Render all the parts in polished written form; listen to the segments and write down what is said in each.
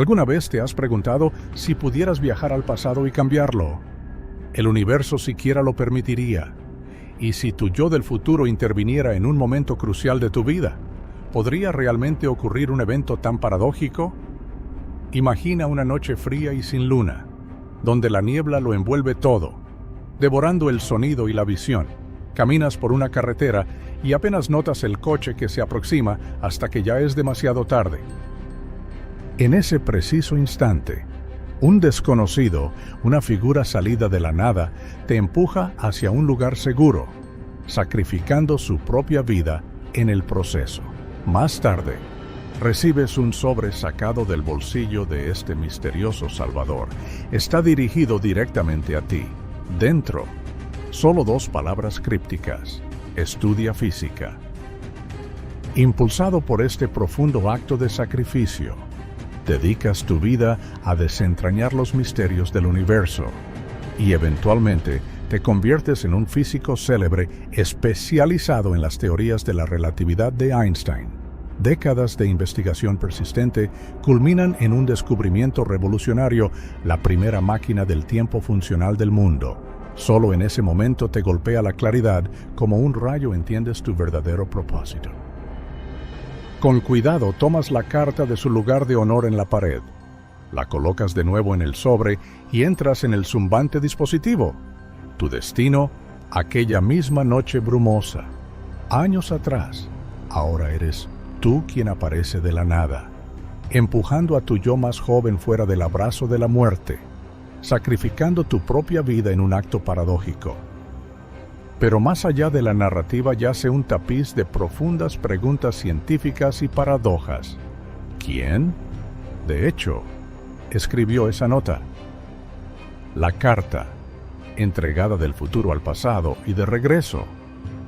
¿Alguna vez te has preguntado si pudieras viajar al pasado y cambiarlo? ¿El universo siquiera lo permitiría? ¿Y si tu yo del futuro interviniera en un momento crucial de tu vida? ¿Podría realmente ocurrir un evento tan paradójico? Imagina una noche fría y sin luna, donde la niebla lo envuelve todo, devorando el sonido y la visión. Caminas por una carretera y apenas notas el coche que se aproxima hasta que ya es demasiado tarde. En ese preciso instante, un desconocido, una figura salida de la nada, te empuja hacia un lugar seguro, sacrificando su propia vida en el proceso. Más tarde, recibes un sobre sacado del bolsillo de este misterioso salvador. Está dirigido directamente a ti. Dentro, solo 2 palabras crípticas: estudia física. Impulsado por este profundo acto de sacrificio, dedicas tu vida a desentrañar los misterios del universo y eventualmente te conviertes en un físico célebre especializado en las teorías de la relatividad de Einstein. Décadas de investigación persistente culminan en un descubrimiento revolucionario: la primera máquina del tiempo funcional del mundo. Solo en ese momento te golpea la claridad, como un rayo entiendes tu verdadero propósito. Con cuidado tomas la carta de su lugar de honor en la pared, la colocas de nuevo en el sobre y entras en el zumbante dispositivo. Tu destino, aquella misma noche brumosa. Años atrás, ahora eres tú quien aparece de la nada, empujando a tu yo más joven fuera del abrazo de la muerte, sacrificando tu propia vida en un acto paradójico. Pero más allá de la narrativa yace un tapiz de profundas preguntas científicas y paradojas. ¿Quién, de hecho, escribió esa nota? La carta, entregada del futuro al pasado y de regreso,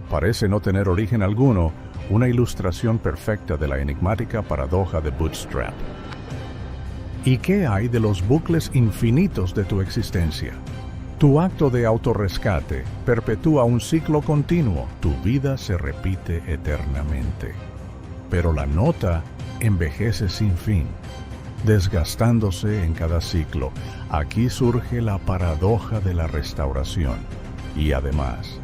parece no tener origen alguno, una ilustración perfecta de la enigmática paradoja de Bootstrap. ¿Y qué hay de los bucles infinitos de tu existencia? Tu acto de autorrescate perpetúa un ciclo continuo. Tu vida se repite eternamente. Pero la nota envejece sin fin, desgastándose en cada ciclo. Aquí surge la paradoja de la restauración. Y además,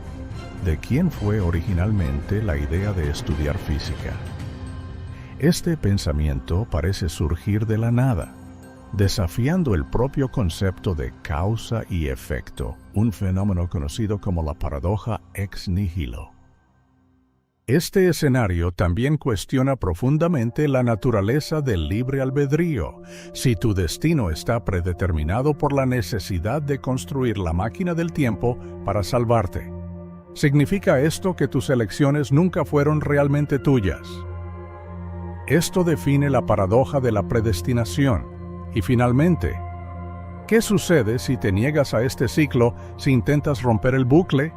¿de quién fue originalmente la idea de estudiar física? Este pensamiento parece surgir de la nada, desafiando el propio concepto de causa y efecto, un fenómeno conocido como la paradoja ex nihilo. Este escenario también cuestiona profundamente la naturaleza del libre albedrío. Si tu destino está predeterminado por la necesidad de construir la máquina del tiempo para salvarte, ¿significa esto que tus elecciones nunca fueron realmente tuyas? Esto define la paradoja de la predestinación. Y finalmente, ¿qué sucede si te niegas a este ciclo, si intentas romper el bucle?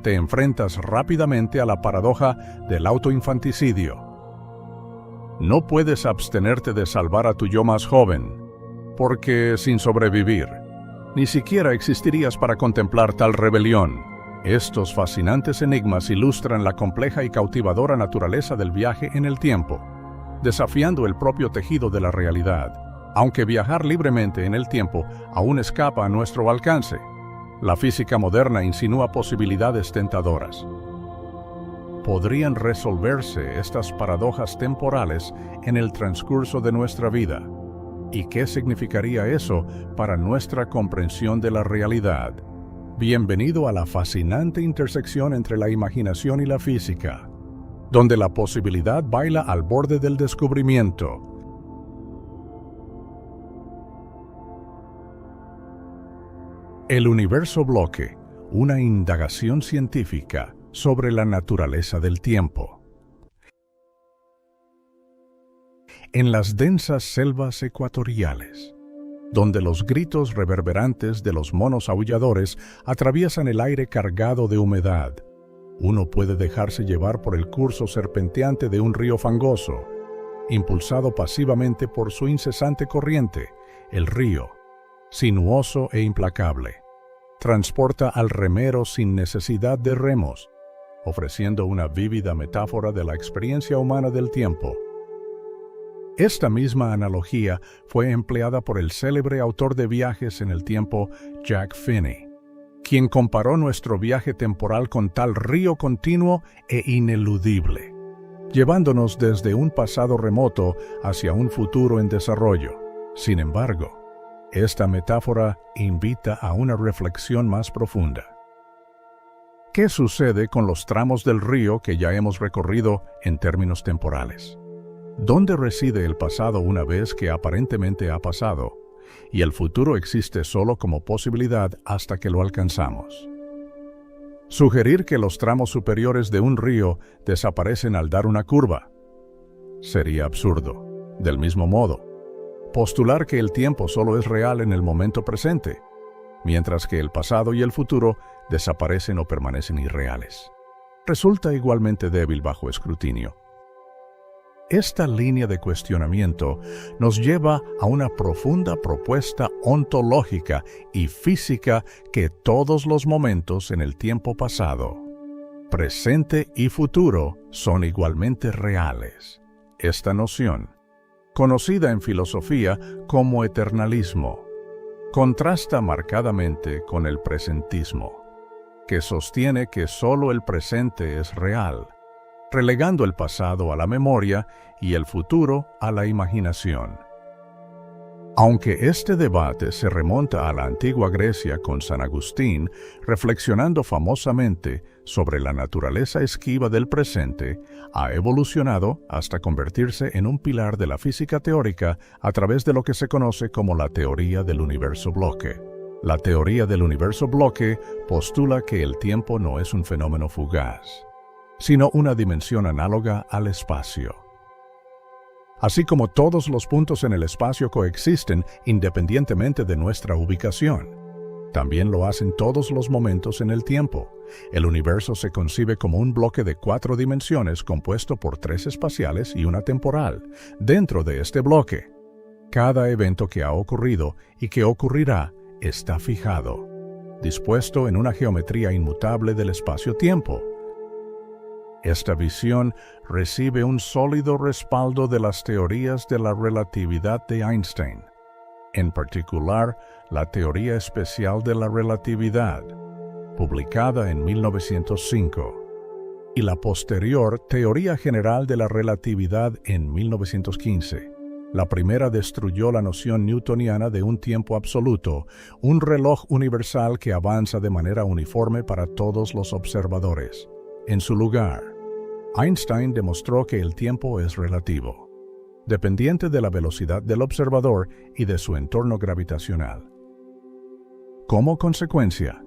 Te enfrentas rápidamente a la paradoja del autoinfanticidio. No puedes abstenerte de salvar a tu yo más joven, porque sin sobrevivir, ni siquiera existirías para contemplar tal rebelión. Estos fascinantes enigmas ilustran la compleja y cautivadora naturaleza del viaje en el tiempo, desafiando el propio tejido de la realidad. Aunque viajar libremente en el tiempo aún escapa a nuestro alcance, la física moderna insinúa posibilidades tentadoras. ¿Podrían resolverse estas paradojas temporales en el transcurso de nuestra vida? ¿Y qué significaría eso para nuestra comprensión de la realidad? Bienvenido a la fascinante intersección entre la imaginación y la física, donde la posibilidad baila al borde del descubrimiento. El universo bloque, una indagación científica sobre la naturaleza del tiempo. En las densas selvas ecuatoriales, donde los gritos reverberantes de los monos aulladores atraviesan el aire cargado de humedad, uno puede dejarse llevar por el curso serpenteante de un río fangoso. Impulsado pasivamente por su incesante corriente, el río, sinuoso e implacable, transporta al remero sin necesidad de remos, ofreciendo una vívida metáfora de la experiencia humana del tiempo. Esta misma analogía fue empleada por el célebre autor de viajes en el tiempo Jack Finney, quien comparó nuestro viaje temporal con tal río continuo e ineludible, llevándonos desde un pasado remoto hacia un futuro en desarrollo. Sin embargo, esta metáfora invita a una reflexión más profunda. ¿Qué sucede con los tramos del río que ya hemos recorrido en términos temporales? ¿Dónde reside el pasado una vez que aparentemente ha pasado, y el futuro existe solo como posibilidad hasta que lo alcanzamos? Sugerir que los tramos superiores de un río desaparecen al dar una curva sería absurdo. Del mismo modo, postular que el tiempo solo es real en el momento presente, mientras que el pasado y el futuro desaparecen o permanecen irreales, resulta igualmente débil bajo escrutinio. Esta línea de cuestionamiento nos lleva a una profunda propuesta ontológica y física que todos los momentos en el tiempo pasado, presente y futuro son igualmente reales. Esta noción, conocida en filosofía como eternalismo, contrasta marcadamente con el presentismo, que sostiene que solo el presente es real, relegando el pasado a la memoria y el futuro a la imaginación. Aunque este debate se remonta a la antigua Grecia con San Agustín, reflexionando famosamente sobre la naturaleza esquiva del presente, ha evolucionado hasta convertirse en un pilar de la física teórica a través de lo que se conoce como la teoría del universo bloque. La teoría del universo bloque postula que el tiempo no es un fenómeno fugaz, sino una dimensión análoga al espacio. Así como todos los puntos en el espacio coexisten independientemente de nuestra ubicación, también lo hacen todos los momentos en el tiempo. El universo se concibe como un bloque de 4 dimensiones compuesto por 3 espaciales y una temporal. Dentro de este bloque, cada evento que ha ocurrido y que ocurrirá está fijado, dispuesto en una geometría inmutable del espacio-tiempo. Esta visión recibe un sólido respaldo de las teorías de la relatividad de Einstein, en particular la teoría especial de la relatividad, publicada en 1905, y la posterior teoría general de la relatividad en 1915. La primera destruyó la noción newtoniana de un tiempo absoluto, un reloj universal que avanza de manera uniforme para todos los observadores. En su lugar, Einstein demostró que el tiempo es relativo, dependiente de la velocidad del observador y de su entorno gravitacional. Como consecuencia,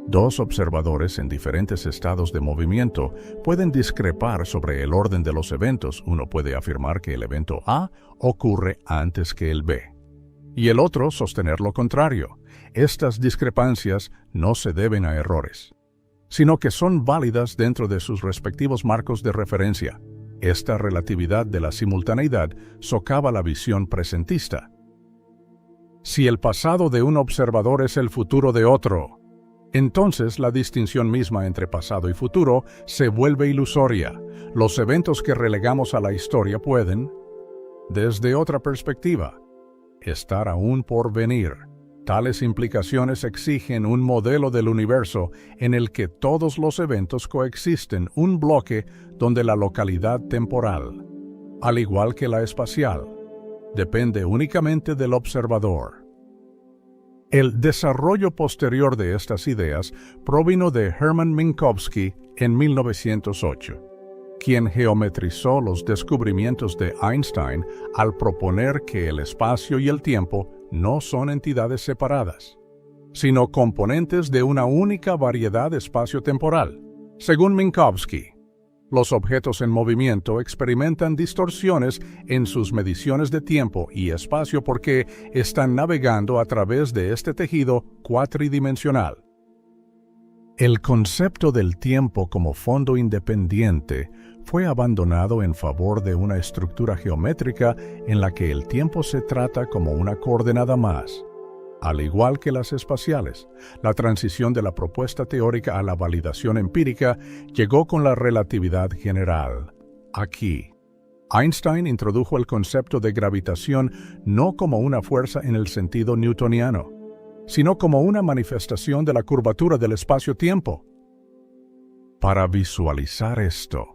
2 observadores en diferentes estados de movimiento pueden discrepar sobre el orden de los eventos. Uno puede afirmar que el evento A ocurre antes que el B, y el otro sostener lo contrario. Estas discrepancias no se deben a errores, sino que son válidas dentro de sus respectivos marcos de referencia. Esta relatividad de la simultaneidad socava la visión presentista. Si el pasado de un observador es el futuro de otro, entonces la distinción misma entre pasado y futuro se vuelve ilusoria. Los eventos que relegamos a la historia pueden, desde otra perspectiva, estar aún por venir. Tales implicaciones exigen un modelo del universo en el que todos los eventos coexisten, un bloque donde la localidad temporal, al igual que la espacial, depende únicamente del observador. El desarrollo posterior de estas ideas provino de Hermann Minkowski en 1908, quien geometrizó los descubrimientos de Einstein al proponer que el espacio y el tiempo no son entidades separadas, sino componentes de una única variedad espacio-temporal. Según Minkowski, los objetos en movimiento experimentan distorsiones en sus mediciones de tiempo y espacio porque están navegando a través de este tejido cuatridimensional. El concepto del tiempo como fondo independiente fue abandonado en favor de una estructura geométrica en la que el tiempo se trata como una coordenada más. Al igual que las espaciales, la transición de la propuesta teórica a la validación empírica llegó con la relatividad general. Aquí, Einstein introdujo el concepto de gravitación no como una fuerza en el sentido newtoniano, sino como una manifestación de la curvatura del espacio-tiempo. Para visualizar esto,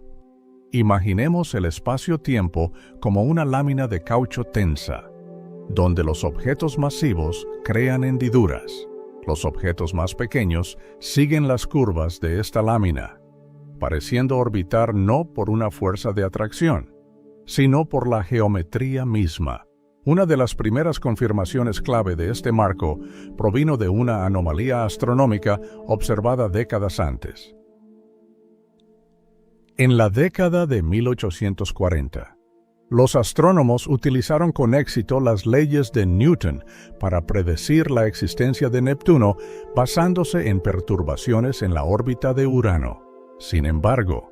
imaginemos el espacio-tiempo como una lámina de caucho tensa, donde los objetos masivos crean hendiduras. Los objetos más pequeños siguen las curvas de esta lámina, pareciendo orbitar no por una fuerza de atracción, sino por la geometría misma. Una de las primeras confirmaciones clave de este marco provino de una anomalía astronómica observada décadas antes. En la década de 1840, los astrónomos utilizaron con éxito las leyes de Newton para predecir la existencia de Neptuno basándose en perturbaciones en la órbita de Urano. Sin embargo,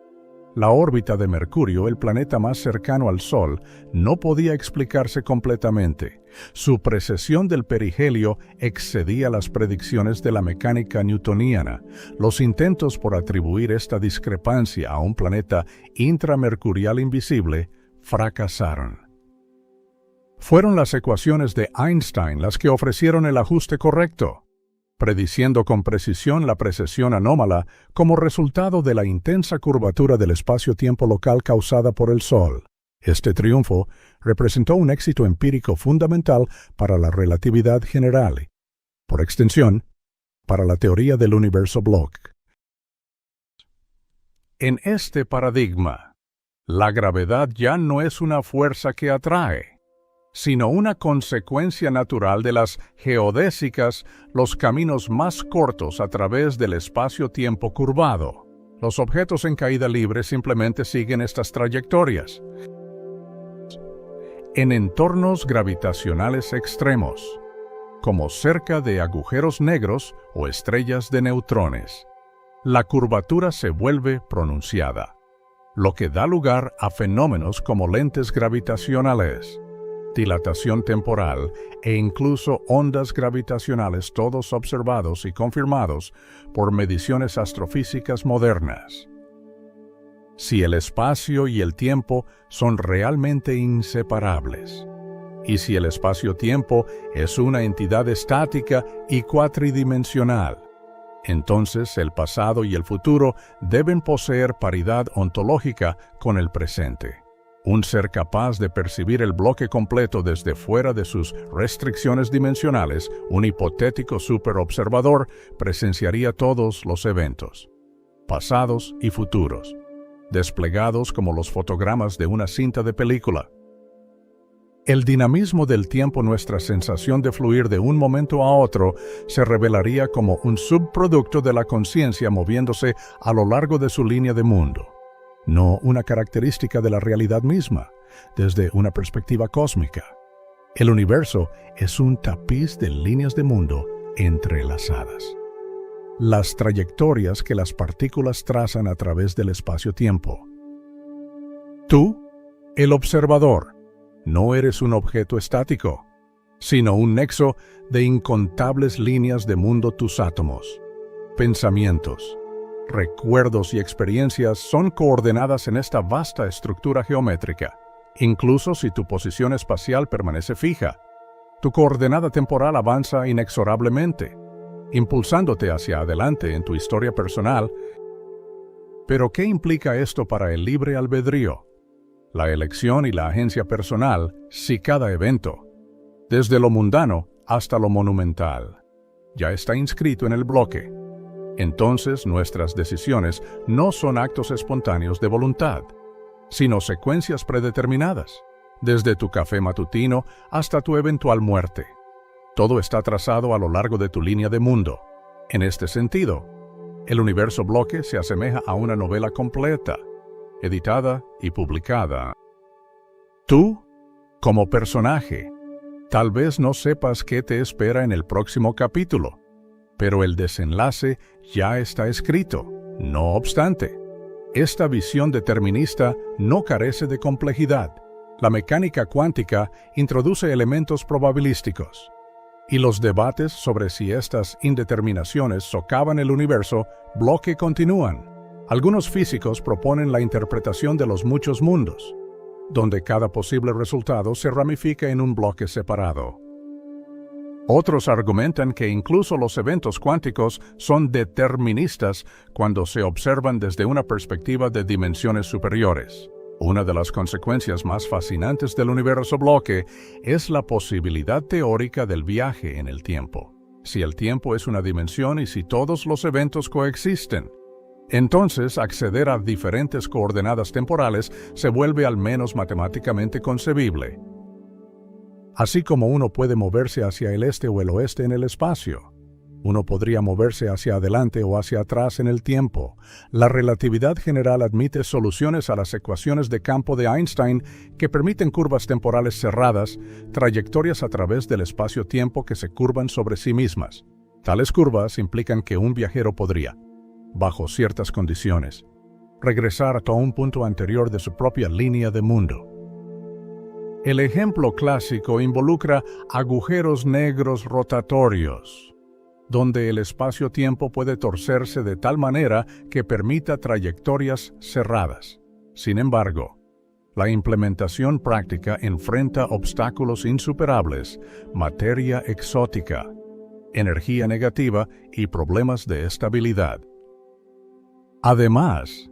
la órbita de Mercurio, el planeta más cercano al Sol, no podía explicarse completamente. Su precesión del perihelio excedía las predicciones de la mecánica newtoniana. Los intentos por atribuir esta discrepancia a un planeta intramercurial invisible fracasaron. Fueron las ecuaciones de Einstein las que ofrecieron el ajuste correcto, prediciendo con precisión la precesión anómala como resultado de la intensa curvatura del espacio-tiempo local causada por el Sol. Este triunfo representó un éxito empírico fundamental para la relatividad general, por extensión, para la teoría del universo Bloch. En este paradigma, la gravedad ya no es una fuerza que atrae, sino una consecuencia natural de las geodésicas, los caminos más cortos a través del espacio-tiempo curvado. Los objetos en caída libre simplemente siguen estas trayectorias. En entornos gravitacionales extremos, como cerca de agujeros negros o estrellas de neutrones, la curvatura se vuelve pronunciada, lo que da lugar a fenómenos como lentes gravitacionales, dilatación temporal e incluso ondas gravitacionales, todos observados y confirmados por mediciones astrofísicas modernas. Si el espacio y el tiempo son realmente inseparables, y si el espacio-tiempo es una entidad estática y cuatridimensional, entonces el pasado y el futuro deben poseer paridad ontológica con el presente. Un ser capaz de percibir el bloque completo desde fuera de sus restricciones dimensionales, un hipotético superobservador, presenciaría todos los eventos, pasados y futuros, desplegados como los fotogramas de una cinta de película. El dinamismo del tiempo, nuestra sensación de fluir de un momento a otro, se revelaría como un subproducto de la conciencia moviéndose a lo largo de su línea de mundo, no una característica de la realidad misma, desde una perspectiva cósmica. El universo es un tapiz de líneas de mundo entrelazadas. Las trayectorias que las partículas trazan a través del espacio-tiempo. Tú, el observador, no eres un objeto estático, sino un nexo de incontables líneas de mundo. Tus átomos, pensamientos, recuerdos y experiencias son coordenadas en esta vasta estructura geométrica. Incluso si tu posición espacial permanece fija, tu coordenada temporal avanza inexorablemente, impulsándote hacia adelante en tu historia personal. Pero ¿qué implica esto para el libre albedrío, la elección y la agencia personal, si cada evento, desde lo mundano hasta lo monumental, ya está inscrito en el bloque? Entonces nuestras decisiones no son actos espontáneos de voluntad, sino secuencias predeterminadas, desde tu café matutino hasta tu eventual muerte. Todo está trazado a lo largo de tu línea de mundo. En este sentido, el universo bloque se asemeja a una novela completa, editada y publicada. Tú, como personaje, tal vez no sepas qué te espera en el próximo capítulo, pero el desenlace ya está escrito. No obstante, esta visión determinista no carece de complejidad. La mecánica cuántica introduce elementos probabilísticos, y los debates sobre si estas indeterminaciones socavan el universo bloque continúan. Algunos físicos proponen la interpretación de los muchos mundos, donde cada posible resultado se ramifica en un bloque separado. Otros argumentan que incluso los eventos cuánticos son deterministas cuando se observan desde una perspectiva de dimensiones superiores. Una de las consecuencias más fascinantes del universo bloque es la posibilidad teórica del viaje en el tiempo. Si el tiempo es una dimensión y si todos los eventos coexisten, entonces acceder a diferentes coordenadas temporales se vuelve al menos matemáticamente concebible. Así como uno puede moverse hacia el este o el oeste en el espacio, uno podría moverse hacia adelante o hacia atrás en el tiempo. La relatividad general admite soluciones a las ecuaciones de campo de Einstein que permiten curvas temporales cerradas, trayectorias a través del espacio-tiempo que se curvan sobre sí mismas. Tales curvas implican que un viajero podría, bajo ciertas condiciones, regresar hasta un punto anterior de su propia línea de mundo. El ejemplo clásico involucra agujeros negros rotatorios, donde el espacio-tiempo puede torcerse de tal manera que permita trayectorias cerradas. Sin embargo, la implementación práctica enfrenta obstáculos insuperables, materia exótica, energía negativa y problemas de estabilidad. Además,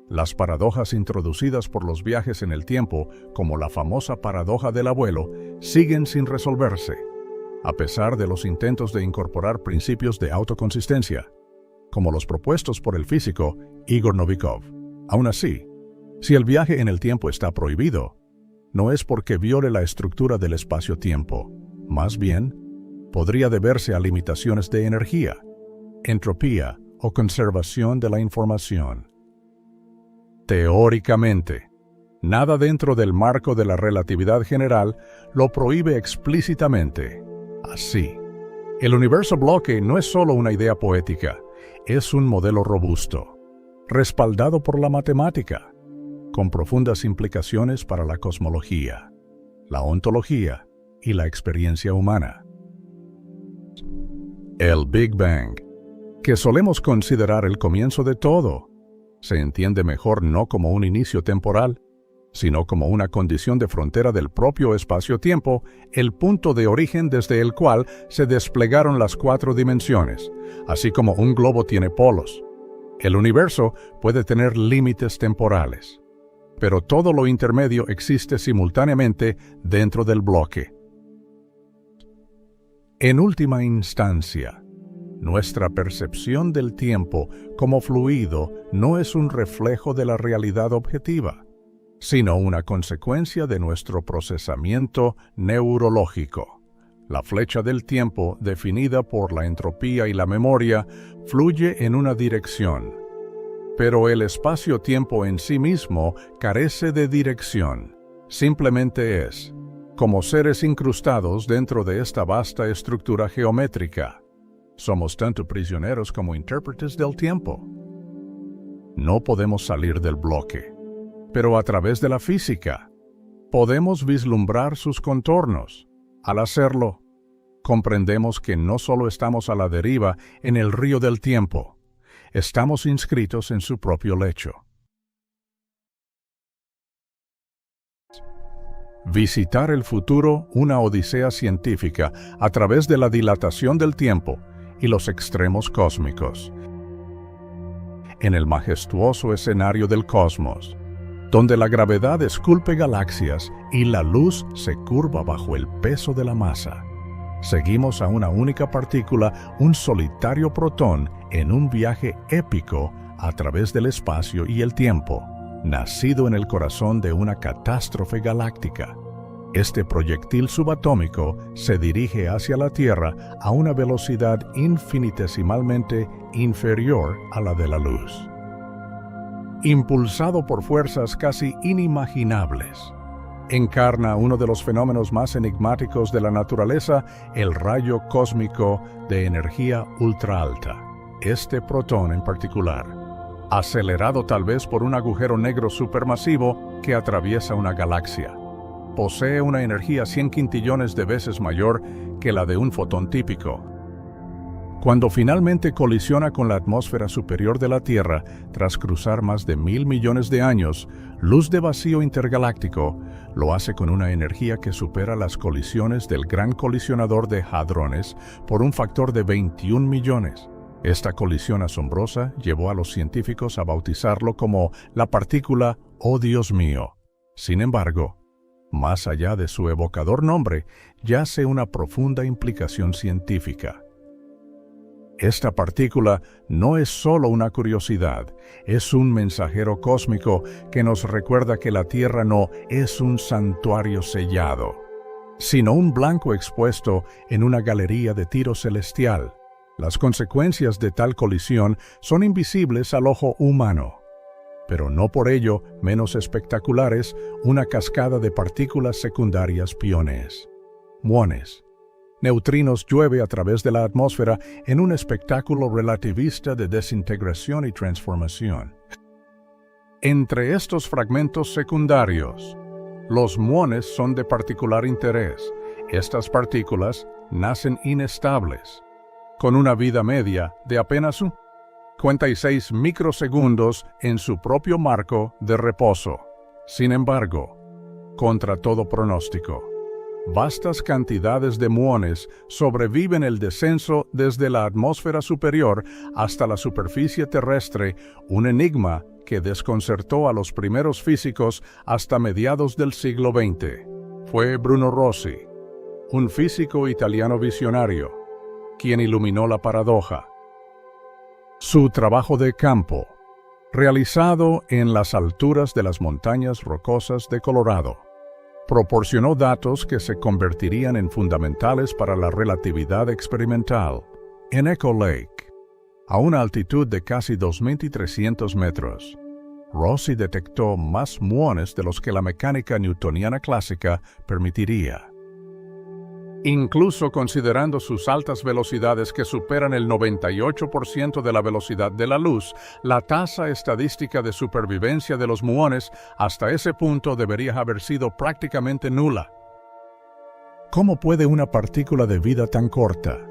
las paradojas introducidas por los viajes en el tiempo, como la famosa paradoja del abuelo, siguen sin resolverse, a pesar de los intentos de incorporar principios de autoconsistencia, como los propuestos por el físico Igor Novikov. Aún así, si el viaje en el tiempo está prohibido, no es porque viole la estructura del espacio-tiempo. Más bien, podría deberse a limitaciones de energía, entropía o conservación de la información. Teóricamente, nada dentro del marco de la relatividad general lo prohíbe explícitamente. Así, el universo bloque no es solo una idea poética, es un modelo robusto, respaldado por la matemática, con profundas implicaciones para la cosmología, la ontología y la experiencia humana. El Big Bang, que solemos considerar el comienzo de todo, se entiende mejor no como un inicio temporal, sino como una condición de frontera del propio espacio-tiempo, el punto de origen desde el cual se desplegaron las 4 dimensiones, así como un globo tiene polos. El universo puede tener límites temporales, pero todo lo intermedio existe simultáneamente dentro del bloque. En última instancia, nuestra percepción del tiempo como fluido no es un reflejo de la realidad objetiva, sino una consecuencia de nuestro procesamiento neurológico. La flecha del tiempo, definida por la entropía y la memoria, fluye en una dirección, pero el espacio-tiempo en sí mismo carece de dirección. Simplemente es, como seres incrustados dentro de esta vasta estructura geométrica. Somos tanto prisioneros como intérpretes del tiempo. No podemos salir del bloque, pero a través de la física podemos vislumbrar sus contornos. Al hacerlo, comprendemos que no solo estamos a la deriva en el río del tiempo, estamos inscritos en su propio lecho. Visitar el futuro, una odisea científica a través de la dilatación del tiempo y los extremos cósmicos. En el majestuoso escenario del cosmos, donde la gravedad esculpe galaxias y la luz se curva bajo el peso de la masa, seguimos a una única partícula, un solitario protón, en un viaje épico a través del espacio y el tiempo, nacido en el corazón de una catástrofe galáctica. Este proyectil subatómico se dirige hacia la Tierra a una velocidad infinitesimalmente inferior a la de la luz. Impulsado por fuerzas casi inimaginables, encarna uno de los fenómenos más enigmáticos de la naturaleza, el rayo cósmico de energía ultra alta. Este protón en particular, acelerado tal vez por un agujero negro supermasivo que atraviesa una galaxia, posee una energía 100 quintillones de veces mayor que la de un fotón típico. Cuando finalmente colisiona con la atmósfera superior de la Tierra, tras cruzar más de 1.000 millones de años, luz de vacío intergaláctico, lo hace con una energía que supera las colisiones del gran colisionador de hadrones por un factor de 21 millones. Esta colisión asombrosa llevó a los científicos a bautizarlo como la partícula «Oh Dios mío». Sin embargo, más allá de su evocador nombre, yace una profunda implicación científica. Esta partícula no es solo una curiosidad, es un mensajero cósmico que nos recuerda que la Tierra no es un santuario sellado, sino un blanco expuesto en una galería de tiro celestial. Las consecuencias de tal colisión son invisibles al ojo humano, pero no por ello menos espectaculares una cascada de partículas secundarias piones, muones. Neutrinos llueve a través de la atmósfera en un espectáculo relativista de desintegración y transformación. Entre estos fragmentos secundarios, los muones son de particular interés. Estas partículas nacen inestables, con una vida media de apenas 56 microsegundos en su propio marco de reposo. Sin embargo, contra todo pronóstico, vastas cantidades de muones sobreviven el descenso desde la atmósfera superior hasta la superficie terrestre, un enigma que desconcertó a los primeros físicos hasta mediados del siglo XX. Fue Bruno Rossi, un físico italiano visionario, quien iluminó la paradoja. Su trabajo de campo, realizado en las alturas de las montañas rocosas de Colorado, proporcionó datos que se convertirían en fundamentales para la relatividad experimental. En Echo Lake, a una altitud de casi 2.300 metros, Rossi detectó más muones de los que la mecánica newtoniana clásica permitiría. Incluso considerando sus altas velocidades que superan el 98% de la velocidad de la luz, la tasa estadística de supervivencia de los muones hasta ese punto debería haber sido prácticamente nula. ¿Cómo puede una partícula de vida tan corta,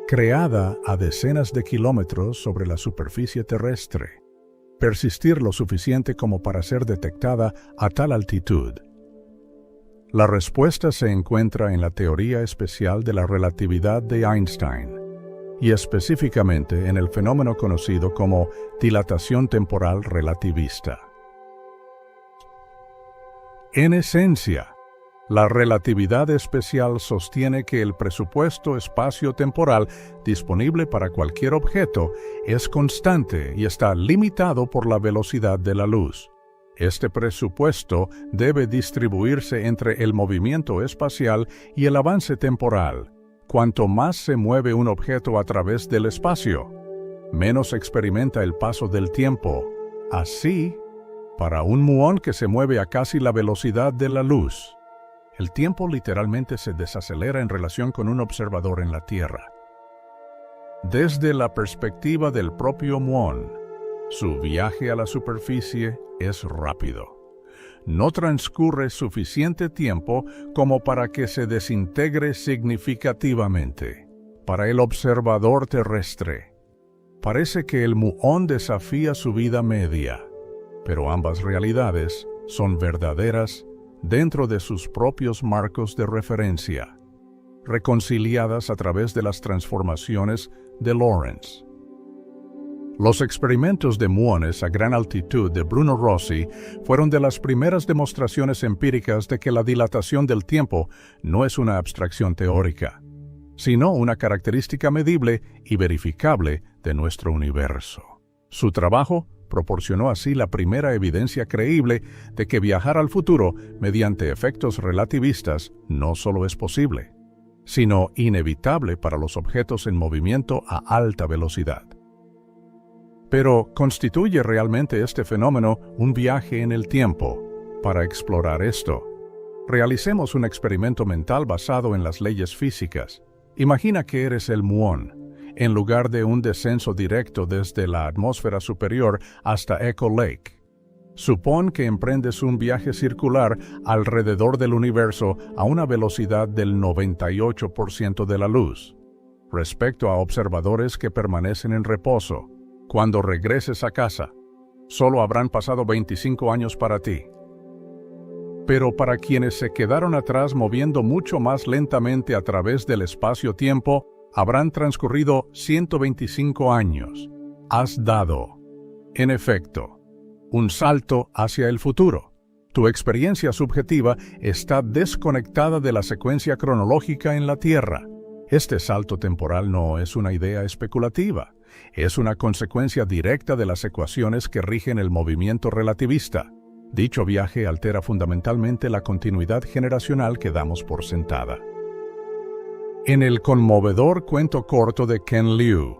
creada a decenas de kilómetros sobre la superficie terrestre, persistir lo suficiente como para ser detectada a tal altitud? La respuesta se encuentra en la teoría especial de la relatividad de Einstein, y específicamente en el fenómeno conocido como dilatación temporal relativista. En esencia, la relatividad especial sostiene que el presupuesto espacio-temporal disponible para cualquier objeto es constante y está limitado por la velocidad de la luz. Este presupuesto debe distribuirse entre el movimiento espacial y el avance temporal. Cuanto más se mueve un objeto a través del espacio, menos experimenta el paso del tiempo. Así, para un muón que se mueve a casi la velocidad de la luz, el tiempo literalmente se desacelera en relación con un observador en la Tierra. Desde la perspectiva del propio muón, su viaje a la superficie es rápido. No transcurre suficiente tiempo como para que se desintegre significativamente. Para el observador terrestre, parece que el muón desafía su vida media, pero ambas realidades son verdaderas dentro de sus propios marcos de referencia, reconciliadas a través de las transformaciones de Lorentz. Los experimentos de muones a gran altitud de Bruno Rossi fueron de las primeras demostraciones empíricas de que la dilatación del tiempo no es una abstracción teórica, sino una característica medible y verificable de nuestro universo. Su trabajo proporcionó así la primera evidencia creíble de que viajar al futuro mediante efectos relativistas no solo es posible, sino inevitable para los objetos en movimiento a alta velocidad. Pero, ¿constituye realmente este fenómeno un viaje en el tiempo? Para explorar esto, realicemos un experimento mental basado en las leyes físicas. Imagina que eres el muón, en lugar de un descenso directo desde la atmósfera superior hasta Echo Lake. Supón que emprendes un viaje circular alrededor del universo a una velocidad del 98% de la luz. respecto a observadores que permanecen en reposo. Cuando regreses a casa, solo habrán pasado 25 años para ti. Pero para quienes se quedaron atrás moviendo mucho más lentamente a través del espacio-tiempo, habrán transcurrido 125 años. Has dado, en efecto, un salto hacia el futuro. Tu experiencia subjetiva está desconectada de la secuencia cronológica en la Tierra. Este salto temporal no es una idea especulativa, es una consecuencia directa de las ecuaciones que rigen el movimiento relativista. Dicho viaje altera fundamentalmente la continuidad generacional que damos por sentada. En el conmovedor cuento corto de Ken Liu,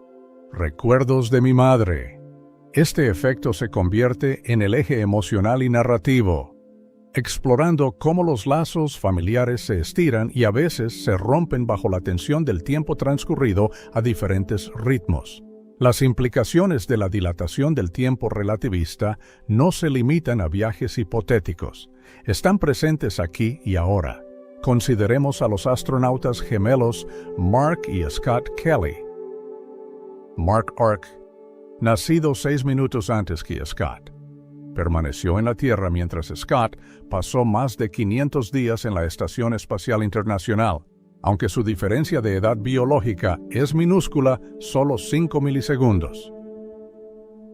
Recuerdos de mi madre, este efecto se convierte en el eje emocional y narrativo, explorando cómo los lazos familiares se estiran y a veces se rompen bajo la tensión del tiempo transcurrido a diferentes ritmos. Las implicaciones de la dilatación del tiempo relativista no se limitan a viajes hipotéticos, están presentes aquí y ahora. Consideremos a los astronautas gemelos Mark y Scott Kelly. Mark Ark, nacido 6 minutos antes que Scott, permaneció en la Tierra mientras Scott pasó más de 500 días en la Estación Espacial Internacional. Aunque su diferencia de edad biológica es minúscula, solo 5 milisegundos.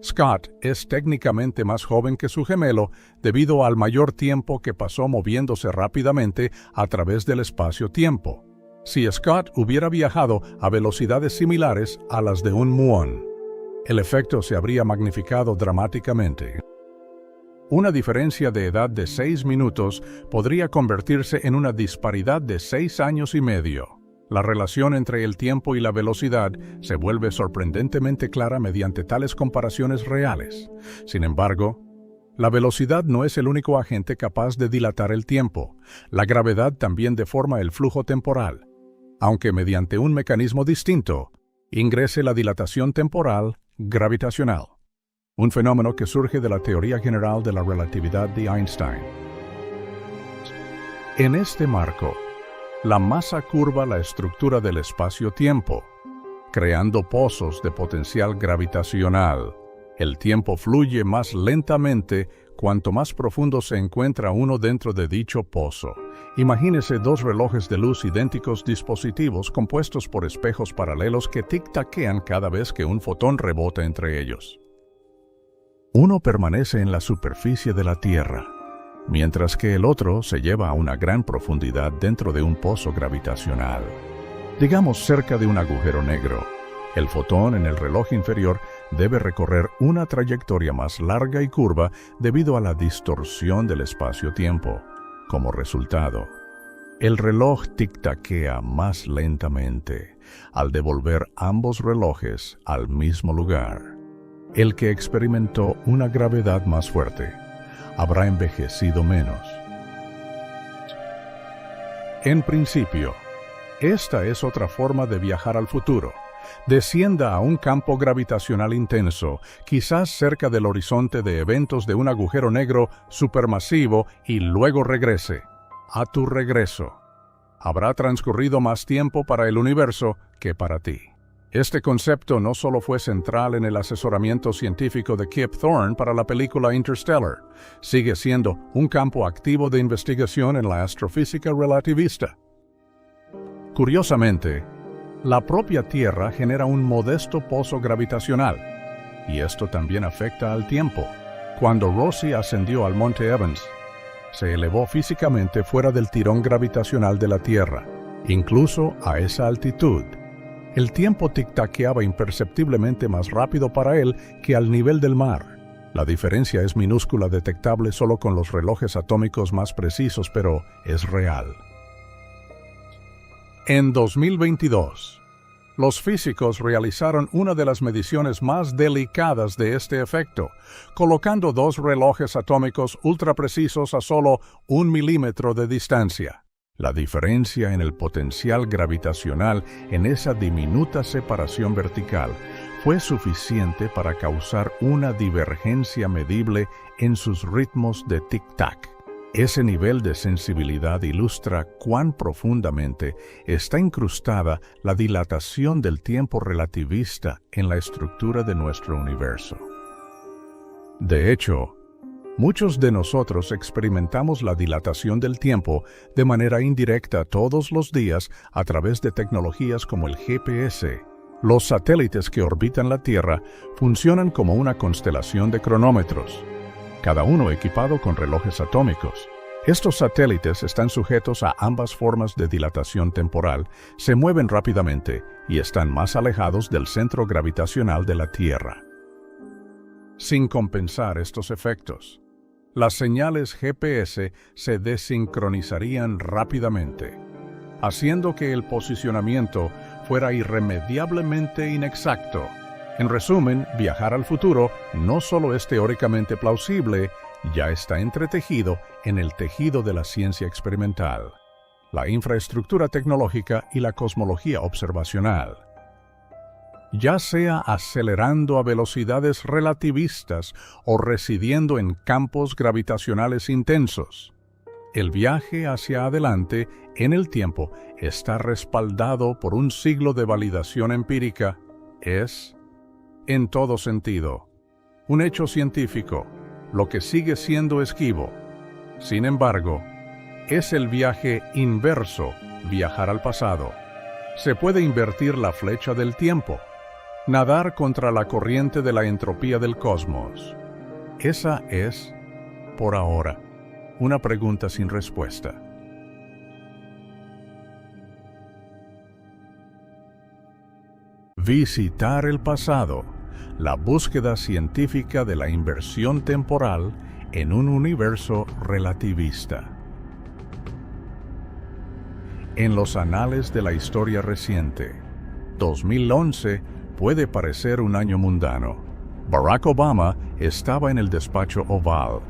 Scott es técnicamente más joven que su gemelo debido al mayor tiempo que pasó moviéndose rápidamente a través del espacio-tiempo. Si Scott hubiera viajado a velocidades similares a las de un muón, el efecto se habría magnificado dramáticamente. Una diferencia de edad de 6 minutos podría convertirse en una disparidad de 6 años y medio. La relación entre el tiempo y la velocidad se vuelve sorprendentemente clara mediante tales comparaciones reales. Sin embargo, la velocidad no es el único agente capaz de dilatar el tiempo. La gravedad también deforma el flujo temporal, aunque mediante un mecanismo distinto, ingrese la dilatación temporal gravitacional, un fenómeno que surge de la teoría general de la relatividad de Einstein. En este marco, la masa curva la estructura del espacio-tiempo, creando pozos de potencial gravitacional. El tiempo fluye más lentamente cuanto más profundo se encuentra uno dentro de dicho pozo. Imagínese 2 relojes de luz idénticos dispositivos compuestos por espejos paralelos que tic-taquean cada vez que un fotón rebota entre ellos. Uno permanece en la superficie de la Tierra, mientras que el otro se lleva a una gran profundidad dentro de un pozo gravitacional. Digamos cerca de un agujero negro. El fotón en el reloj inferior debe recorrer una trayectoria más larga y curva debido a la distorsión del espacio-tiempo. Como resultado, el reloj tic-taquea más lentamente al devolver ambos relojes al mismo lugar. El que experimentó una gravedad más fuerte habrá envejecido menos. En principio, esta es otra forma de viajar al futuro. Descienda a un campo gravitacional intenso, quizás cerca del horizonte de eventos de un agujero negro supermasivo y luego regrese. A tu regreso, habrá transcurrido más tiempo para el universo que para ti. Este concepto no solo fue central en el asesoramiento científico de Kip Thorne para la película Interstellar, sigue siendo un campo activo de investigación en la astrofísica relativista. Curiosamente, la propia Tierra genera un modesto pozo gravitacional, y esto también afecta al tiempo. Cuando Rosie ascendió al Monte Evans, se elevó físicamente fuera del tirón gravitacional de la Tierra. Incluso a esa altitud, el tiempo tic-taqueaba imperceptiblemente más rápido para él que al nivel del mar. La diferencia es minúscula, detectable solo con los relojes atómicos más precisos, pero es real. En 2022, los físicos realizaron una de las mediciones más delicadas de este efecto, colocando 2 relojes atómicos ultraprecisos a solo 1 milímetro de distancia. La diferencia en el potencial gravitacional en esa diminuta separación vertical fue suficiente para causar una divergencia medible en sus ritmos de tic-tac. Ese nivel de sensibilidad ilustra cuán profundamente está incrustada la dilatación del tiempo relativista en la estructura de nuestro universo. De hecho, muchos de nosotros experimentamos la dilatación del tiempo de manera indirecta todos los días a través de tecnologías como el GPS. Los satélites que orbitan la Tierra funcionan como una constelación de cronómetros, cada uno equipado con relojes atómicos. Estos satélites están sujetos a ambas formas de dilatación temporal, se mueven rápidamente y están más alejados del centro gravitacional de la Tierra. Sin compensar estos efectos, las señales GPS se desincronizarían rápidamente, haciendo que el posicionamiento fuera irremediablemente inexacto. En resumen, viajar al futuro no solo es teóricamente plausible, ya está entretejido en el tejido de la ciencia experimental, la infraestructura tecnológica y la cosmología observacional. Ya sea acelerando a velocidades relativistas o residiendo en campos gravitacionales intensos, el viaje hacia adelante en el tiempo está respaldado por un siglo de validación empírica. Es, en todo sentido, un hecho científico, lo que sigue siendo esquivo. Sin embargo, es el viaje inverso, viajar al pasado. Se puede invertir la flecha del tiempo, nadar contra la corriente de la entropía del cosmos. Esa es, por ahora, una pregunta sin respuesta. Visitar el pasado, la búsqueda científica de la inversión temporal en un universo relativista. En los anales de la historia reciente, 2011 puede parecer un año mundano. Barack Obama estaba en el despacho Oval.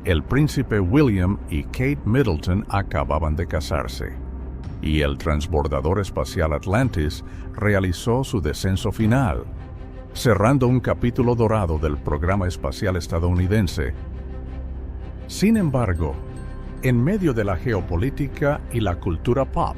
El príncipe William y Kate Middleton acababan de casarse, y el transbordador espacial Atlantis realizó su descenso final, cerrando un capítulo dorado del programa espacial estadounidense. Sin embargo, en medio de la geopolítica y la cultura pop,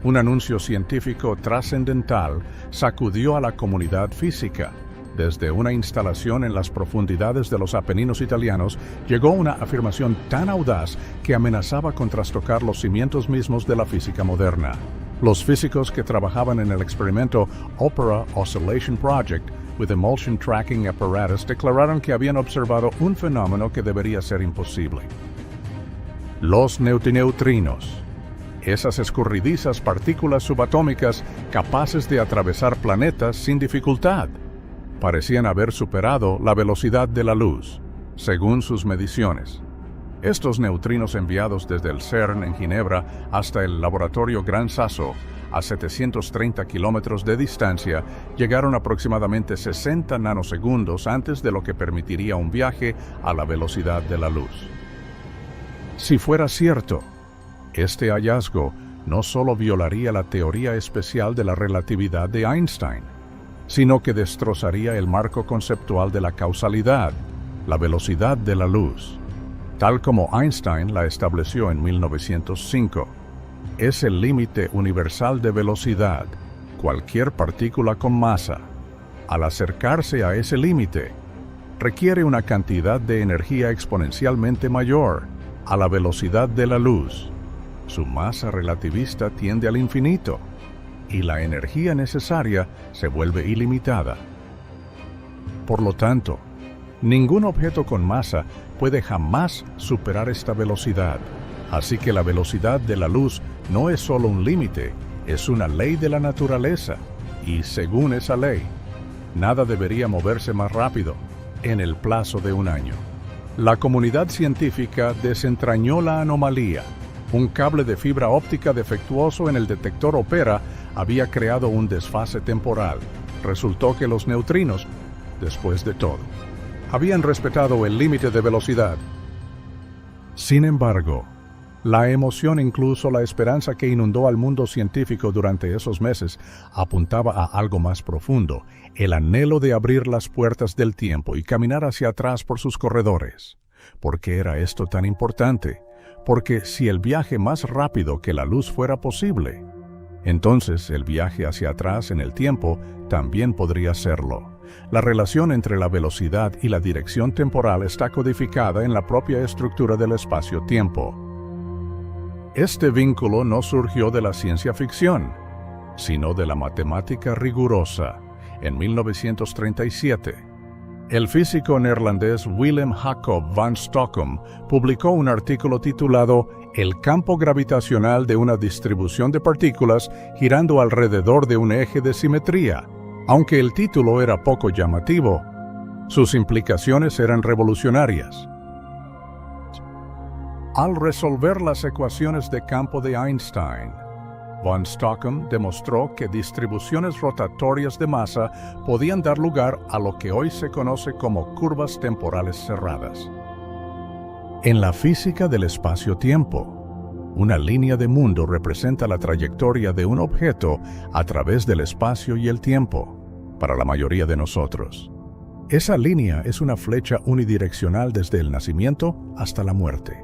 un anuncio científico trascendental sacudió a la comunidad física. Desde una instalación en las profundidades de los Apeninos italianos, llegó una afirmación tan audaz que amenazaba con trastocar los cimientos mismos de la física moderna. Los físicos que trabajaban en el experimento Opera Oscillation Project with Emulsion Tracking Apparatus declararon que habían observado un fenómeno que debería ser imposible. Los neutrinos, esas escurridizas partículas subatómicas capaces de atravesar planetas sin dificultad, parecían haber superado la velocidad de la luz, según sus mediciones. Estos neutrinos enviados desde el CERN en Ginebra hasta el laboratorio Gran Sasso, a 730 kilómetros de distancia, llegaron aproximadamente 60 nanosegundos antes de lo que permitiría un viaje a la velocidad de la luz. Si fuera cierto, este hallazgo no solo violaría la teoría especial de la relatividad de Einstein, sino que destrozaría el marco conceptual de la causalidad, la velocidad de la luz, tal como Einstein la estableció en 1905. Es el límite universal de velocidad, cualquier partícula con masa. Al acercarse a ese límite, requiere una cantidad de energía exponencialmente mayor a la velocidad de la luz. Su masa relativista tiende al infinito, y la energía necesaria se vuelve ilimitada. Por lo tanto, ningún objeto con masa puede jamás superar esta velocidad. Así que la velocidad de la luz no es solo un límite, es una ley de la naturaleza, y según esa ley, nada debería moverse más rápido en el plazo de un año. La comunidad científica desentrañó la anomalía. Un cable de fibra óptica defectuoso en el detector Opera había creado un desfase temporal. Resultó que los neutrinos, después de todo, habían respetado el límite de velocidad. Sin embargo, la emoción, incluso la esperanza que inundó al mundo científico durante esos meses, apuntaba a algo más profundo, el anhelo de abrir las puertas del tiempo y caminar hacia atrás por sus corredores. ¿Por qué era esto tan importante? Porque si el viaje más rápido que la luz fuera posible, entonces el viaje hacia atrás en el tiempo también podría serlo. La relación entre la velocidad y la dirección temporal está codificada en la propia estructura del espacio-tiempo. Este vínculo no surgió de la ciencia ficción, sino de la matemática rigurosa. En 1937, el físico neerlandés Willem Jacob van Stockum publicó un artículo titulado El campo gravitacional de una distribución de partículas girando alrededor de un eje de simetría. Aunque el título era poco llamativo, sus implicaciones eran revolucionarias. Al resolver las ecuaciones de campo de Einstein, von Stockum demostró que distribuciones rotatorias de masa podían dar lugar a lo que hoy se conoce como curvas temporales cerradas. En la física del espacio-tiempo, una línea de mundo representa la trayectoria de un objeto a través del espacio y el tiempo, para la mayoría de nosotros. Esa línea es una flecha unidireccional desde el nacimiento hasta la muerte,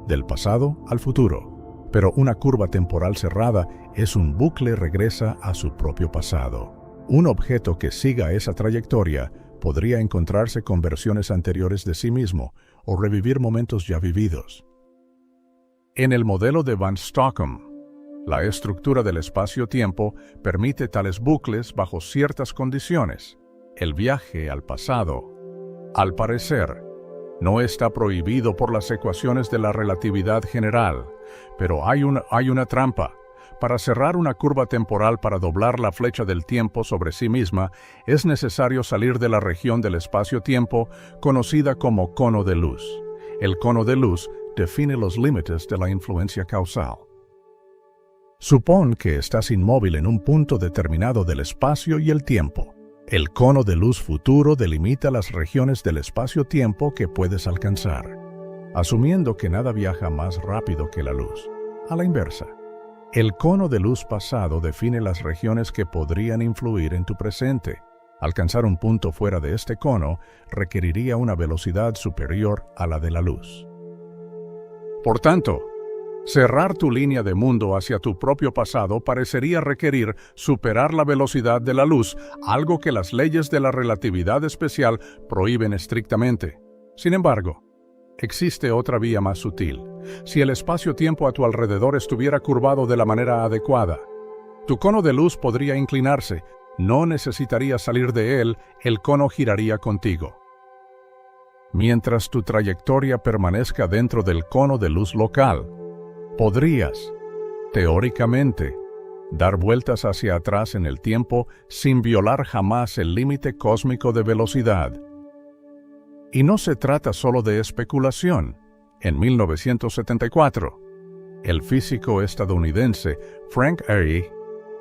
del pasado al futuro, pero una curva temporal cerrada es un bucle regresa a su propio pasado. Un objeto que siga esa trayectoria podría encontrarse con versiones anteriores de sí mismo o revivir momentos ya vividos. En el modelo de van Stockum, la estructura del espacio-tiempo permite tales bucles bajo ciertas condiciones. El viaje al pasado, al parecer, no está prohibido por las ecuaciones de la relatividad general, pero hay una trampa. Para cerrar una curva temporal para doblar la flecha del tiempo sobre sí misma, es necesario salir de la región del espacio-tiempo conocida como cono de luz. El cono de luz define los límites de la influencia causal. Supón que estás inmóvil en un punto determinado del espacio y el tiempo. El cono de luz futuro delimita las regiones del espacio-tiempo que puedes alcanzar, asumiendo que nada viaja más rápido que la luz. A la inversa, el cono de luz pasado define las regiones que podrían influir en tu presente. Alcanzar un punto fuera de este cono requeriría una velocidad superior a la de la luz. Por tanto, cerrar tu línea de mundo hacia tu propio pasado parecería requerir superar la velocidad de la luz, algo que las leyes de la relatividad especial prohíben estrictamente. Sin embargo, existe otra vía más sutil. Si el espacio-tiempo a tu alrededor estuviera curvado de la manera adecuada, tu cono de luz podría inclinarse, no necesitarías salir de él, el cono giraría contigo. Mientras tu trayectoria permanezca dentro del cono de luz local, podrías, teóricamente, dar vueltas hacia atrás en el tiempo sin violar jamás el límite cósmico de velocidad. Y no se trata solo de especulación. En 1974, el físico estadounidense Frank A.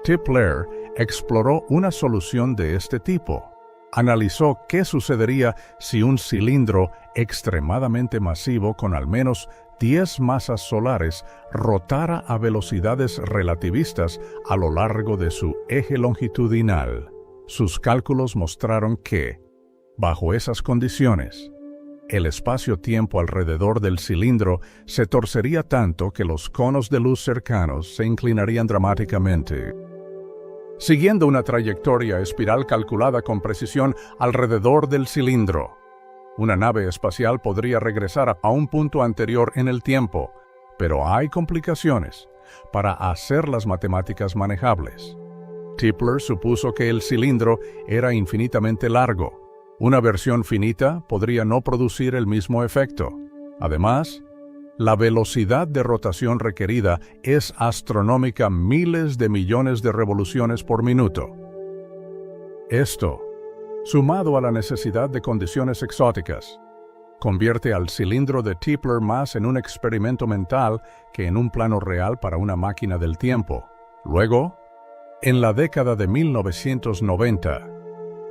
Tipler exploró una solución de este tipo. Analizó qué sucedería si un cilindro extremadamente masivo con al menos 10 masas solares rotara a velocidades relativistas a lo largo de su eje longitudinal. Sus cálculos mostraron que, bajo esas condiciones, el espacio-tiempo alrededor del cilindro se torcería tanto que los conos de luz cercanos se inclinarían dramáticamente. Siguiendo una trayectoria espiral calculada con precisión alrededor del cilindro, una nave espacial podría regresar a un punto anterior en el tiempo, pero hay complicaciones para hacer las matemáticas manejables. Tipler supuso que el cilindro era infinitamente largo. Una versión finita podría no producir el mismo efecto. Además, la velocidad de rotación requerida es astronómica, miles de millones de revoluciones por minuto. Esto, sumado a la necesidad de condiciones exóticas, convierte al cilindro de Tipler más en un experimento mental que en un plano real para una máquina del tiempo. Luego, en la década de 1990,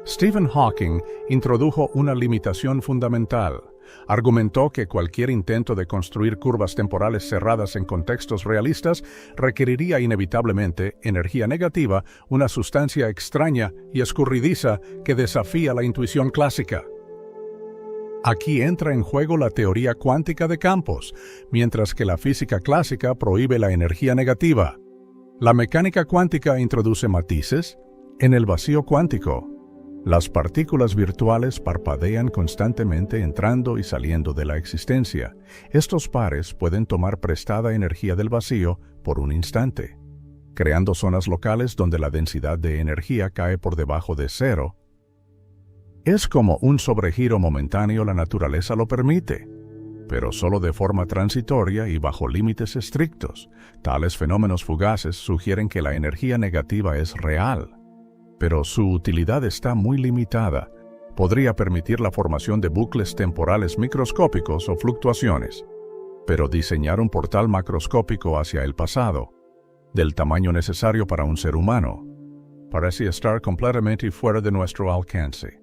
Stephen Hawking introdujo una limitación fundamental. Argumentó que cualquier intento de construir curvas temporales cerradas en contextos realistas requeriría inevitablemente energía negativa, una sustancia extraña y escurridiza que desafía la intuición clásica. Aquí entra en juego la teoría cuántica de campos, mientras que la física clásica prohíbe la energía negativa. La mecánica cuántica introduce matices en el vacío cuántico. Las partículas virtuales parpadean constantemente entrando y saliendo de la existencia. Estos pares pueden tomar prestada energía del vacío por un instante, creando zonas locales donde la densidad de energía cae por debajo de cero. Es como un sobregiro momentáneo, la naturaleza lo permite, pero solo de forma transitoria y bajo límites estrictos. Tales fenómenos fugaces sugieren que la energía negativa es real, pero su utilidad está muy limitada. Podría permitir la formación de bucles temporales microscópicos o fluctuaciones, pero diseñar un portal macroscópico hacia el pasado, del tamaño necesario para un ser humano, parece estar completamente fuera de nuestro alcance.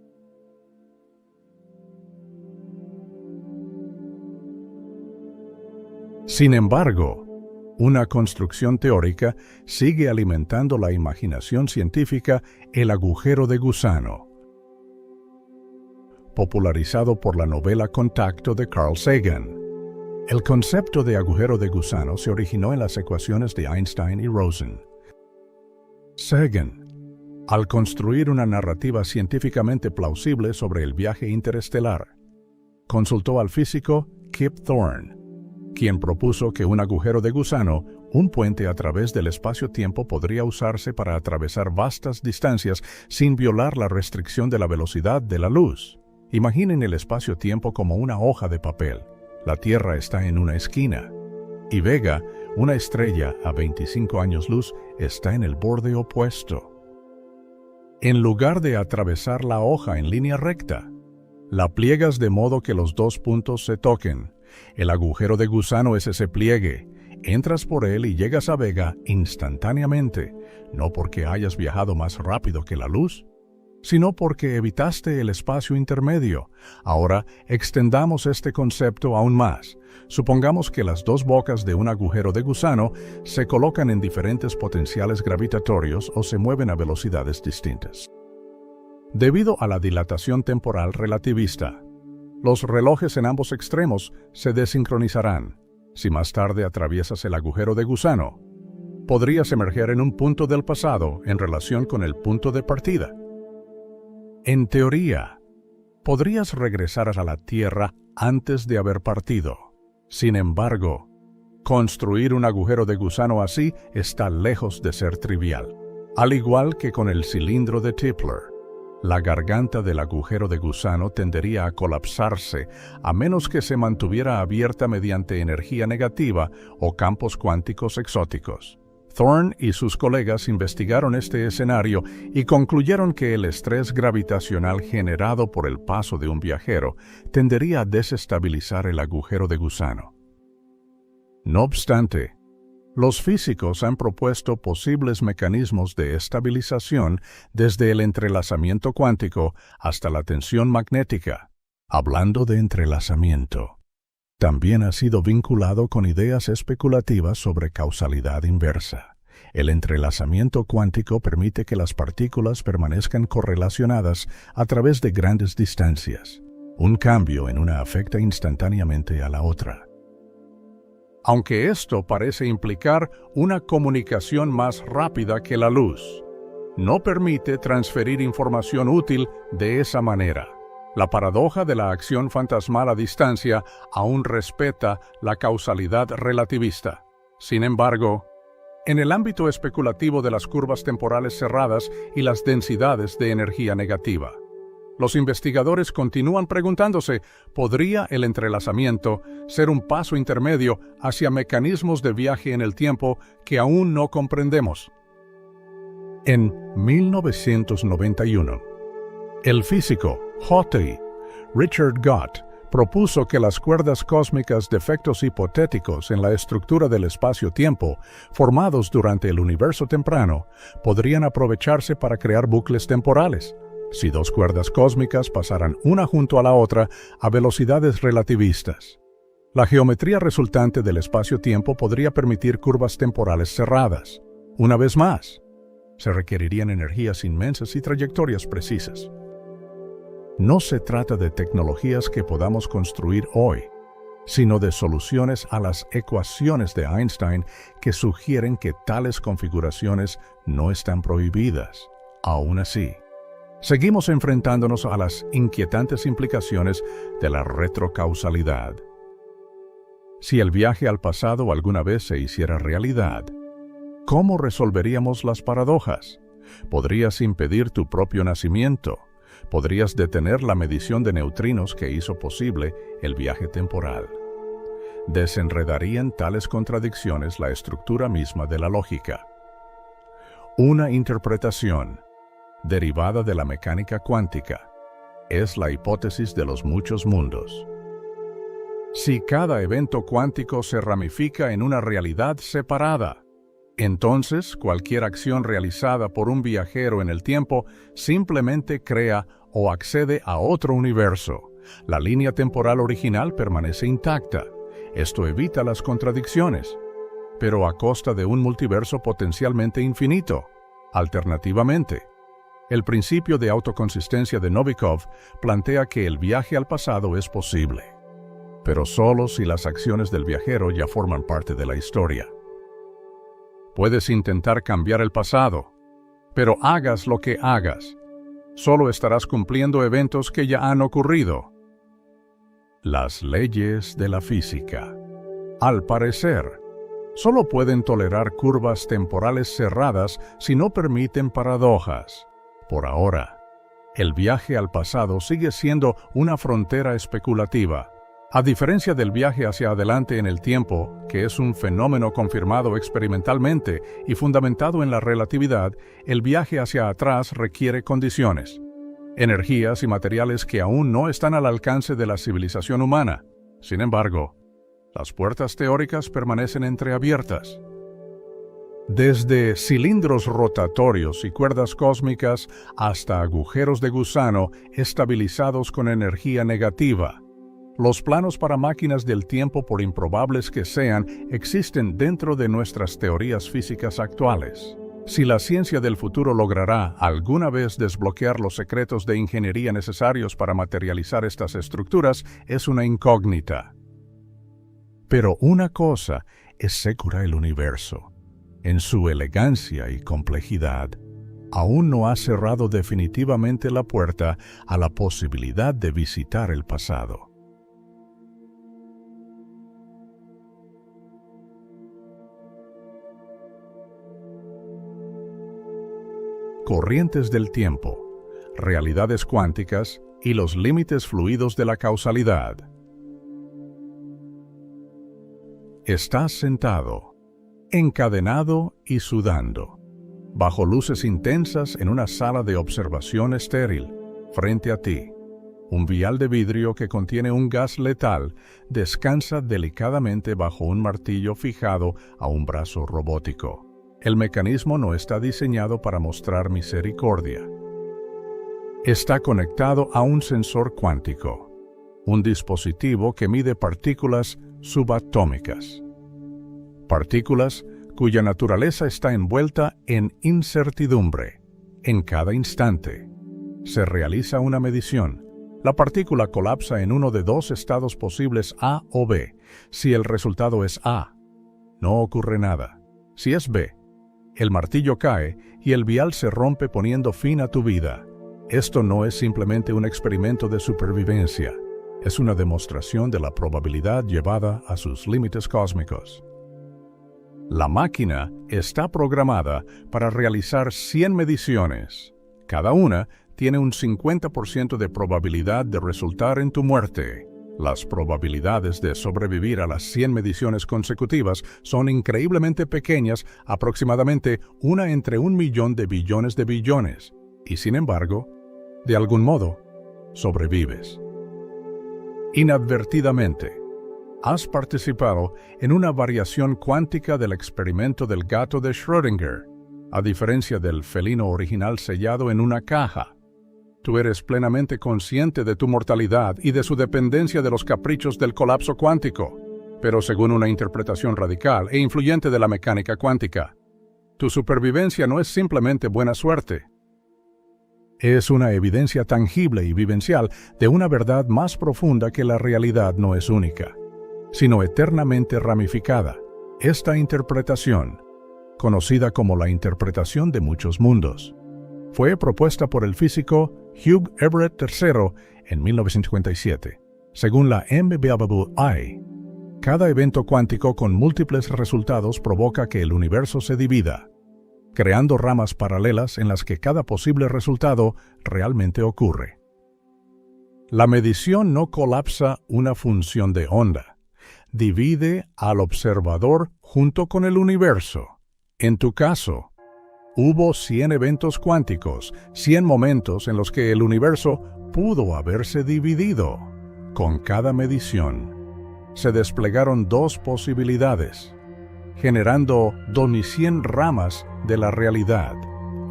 Sin embargo, una construcción teórica sigue alimentando la imaginación científica: el agujero de gusano, popularizado por la novela Contacto de Carl Sagan. El concepto de agujero de gusano se originó en las ecuaciones de Einstein y Rosen. Sagan, al construir una narrativa científicamente plausible sobre el viaje interestelar, consultó al físico Kip Thorne, quien propuso que un agujero de gusano, un puente a través del espacio-tiempo, podría usarse para atravesar vastas distancias sin violar la restricción de la velocidad de la luz. Imaginen el espacio-tiempo como una hoja de papel. La Tierra está en una esquina, y Vega, una estrella a 25 años luz, está en el borde opuesto. En lugar de atravesar la hoja en línea recta, la pliegas de modo que los dos puntos se toquen. El agujero de gusano es ese pliegue. Entras por él y llegas a Vega instantáneamente, no porque hayas viajado más rápido que la luz, sino porque evitaste el espacio intermedio. Ahora extendamos este concepto aún más. Supongamos que las dos bocas de un agujero de gusano se colocan en diferentes potenciales gravitatorios o se mueven a velocidades distintas. Debido a la dilatación temporal relativista, los relojes en ambos extremos se desincronizarán. Si más tarde atraviesas el agujero de gusano, podrías emerger en un punto del pasado en relación con el punto de partida. En teoría, podrías regresar a la Tierra antes de haber partido. Sin embargo, construir un agujero de gusano así está lejos de ser trivial. Al igual que con el cilindro de Tipler, la garganta del agujero de gusano tendería a colapsarse a menos que se mantuviera abierta mediante energía negativa o campos cuánticos exóticos. Thorne y sus colegas investigaron este escenario y concluyeron que el estrés gravitacional generado por el paso de un viajero tendería a desestabilizar el agujero de gusano. No obstante, los físicos han propuesto posibles mecanismos de estabilización desde el entrelazamiento cuántico hasta la tensión magnética. Hablando de entrelazamiento, también ha sido vinculado con ideas especulativas sobre causalidad inversa. El entrelazamiento cuántico permite que las partículas permanezcan correlacionadas a través de grandes distancias. Un cambio en una afecta instantáneamente a la otra. Aunque esto parece implicar una comunicación más rápida que la luz, no permite transferir información útil de esa manera. La paradoja de la acción fantasmal a distancia aún respeta la causalidad relativista. Sin embargo, en el ámbito especulativo de las curvas temporales cerradas y las densidades de energía negativa, los investigadores continúan preguntándose: ¿podría el entrelazamiento ser un paso intermedio hacia mecanismos de viaje en el tiempo que aún no comprendemos? En 1991, el físico Haughey Richard Gott propuso que las cuerdas cósmicas de efectos hipotéticos en la estructura del espacio-tiempo formados durante el universo temprano podrían aprovecharse para crear bucles temporales, si dos cuerdas cósmicas pasaran una junto a la otra a velocidades relativistas. La geometría resultante del espacio-tiempo podría permitir curvas temporales cerradas. Una vez más, se requerirían energías inmensas y trayectorias precisas. No se trata de tecnologías que podamos construir hoy, sino de soluciones a las ecuaciones de Einstein que sugieren que tales configuraciones no están prohibidas. Aún así, seguimos enfrentándonos a las inquietantes implicaciones de la retrocausalidad. Si el viaje al pasado alguna vez se hiciera realidad, ¿cómo resolveríamos las paradojas? ¿Podrías impedir tu propio nacimiento? ¿Podrías detener la medición de neutrinos que hizo posible el viaje temporal? Desenredarían tales contradicciones la estructura misma de la lógica. Una interpretación, derivada de la mecánica cuántica, es la hipótesis de los muchos mundos. Si cada evento cuántico se ramifica en una realidad separada, entonces cualquier acción realizada por un viajero en el tiempo simplemente crea o accede a otro universo. La línea temporal original permanece intacta. Esto evita las contradicciones, pero a costa de un multiverso potencialmente infinito. Alternativamente, el principio de autoconsistencia de Novikov plantea que el viaje al pasado es posible, pero solo si las acciones del viajero ya forman parte de la historia. Puedes intentar cambiar el pasado, pero hagas lo que hagas, solo estarás cumpliendo eventos que ya han ocurrido. Las leyes de la física, al parecer, solo pueden tolerar curvas temporales cerradas si no permiten paradojas. Por ahora, el viaje al pasado sigue siendo una frontera especulativa. A diferencia del viaje hacia adelante en el tiempo, que es un fenómeno confirmado experimentalmente y fundamentado en la relatividad, el viaje hacia atrás requiere condiciones, energías y materiales que aún no están al alcance de la civilización humana. Sin embargo, las puertas teóricas permanecen entreabiertas. Desde cilindros rotatorios y cuerdas cósmicas hasta agujeros de gusano estabilizados con energía negativa, los planos para máquinas del tiempo, por improbables que sean, existen dentro de nuestras teorías físicas actuales. Si la ciencia del futuro logrará alguna vez desbloquear los secretos de ingeniería necesarios para materializar estas estructuras, es una incógnita. Pero una cosa es segura: el universo, en su elegancia y complejidad, aún no ha cerrado definitivamente la puerta a la posibilidad de visitar el pasado. Corrientes del tiempo, realidades cuánticas y los límites fluidos de la causalidad. Estás sentado, encadenado y sudando, bajo luces intensas en una sala de observación estéril. Frente a ti, un vial de vidrio que contiene un gas letal descansa delicadamente bajo un martillo fijado a un brazo robótico. El mecanismo no está diseñado para mostrar misericordia. Está conectado a un sensor cuántico, un dispositivo que mide partículas subatómicas. Partículas cuya naturaleza está envuelta en incertidumbre. En cada instante se realiza una medición. La partícula colapsa en uno de dos estados posibles, A o B. Si el resultado es A, no ocurre nada. Si es B, el martillo cae y el vial se rompe, poniendo fin a tu vida. Esto no es simplemente un experimento de supervivencia, es una demostración de la probabilidad llevada a sus límites cósmicos. La máquina está programada para realizar 100 mediciones. Cada una tiene un 50% de probabilidad de resultar en tu muerte. Las probabilidades de sobrevivir a las 100 mediciones consecutivas son increíblemente pequeñas, aproximadamente una entre 1.000.000 de billones de billones. Y sin embargo, de algún modo, sobrevives. Inadvertidamente, has participado en una variación cuántica del experimento del gato de Schrödinger, a diferencia del felino original sellado en una caja. Tú eres plenamente consciente de tu mortalidad y de su dependencia de los caprichos del colapso cuántico, pero según una interpretación radical e influyente de la mecánica cuántica, tu supervivencia no es simplemente buena suerte. Es una evidencia tangible y vivencial de una verdad más profunda que la realidad no es única, sino eternamente ramificada. Esta interpretación, conocida como la interpretación de muchos mundos, fue propuesta por el físico Hugh Everett III en 1957. Según la MBBI, cada evento cuántico con múltiples resultados provoca que el universo se divida, creando ramas paralelas en las que cada posible resultado realmente ocurre. La medición no colapsa una función de onda, divide al observador junto con el universo. En tu caso, hubo 100 eventos cuánticos, 100 momentos en los que el universo pudo haberse dividido. Con cada medición, se desplegaron dos posibilidades, generando 2100 ramas de la realidad.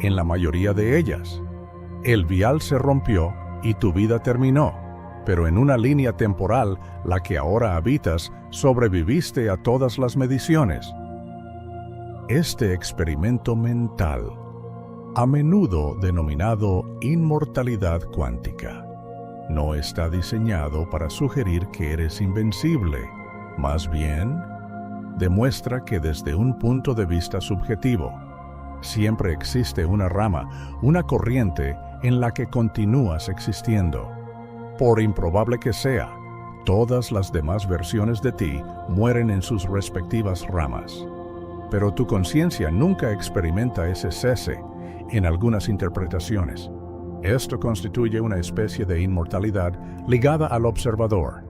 En la mayoría de ellas, el vial se rompió y tu vida terminó, pero en una línea temporal, la que ahora habitas, sobreviviste a todas las mediciones. Este experimento mental, a menudo denominado inmortalidad cuántica, no está diseñado para sugerir que eres invencible. Más bien, demuestra que desde un punto de vista subjetivo, siempre existe una rama, una corriente en la que continúas existiendo. Por improbable que sea, todas las demás versiones de ti mueren en sus respectivas ramas. Pero tu conciencia nunca experimenta ese cese en algunas interpretaciones. Esto constituye una especie de inmortalidad ligada al observador.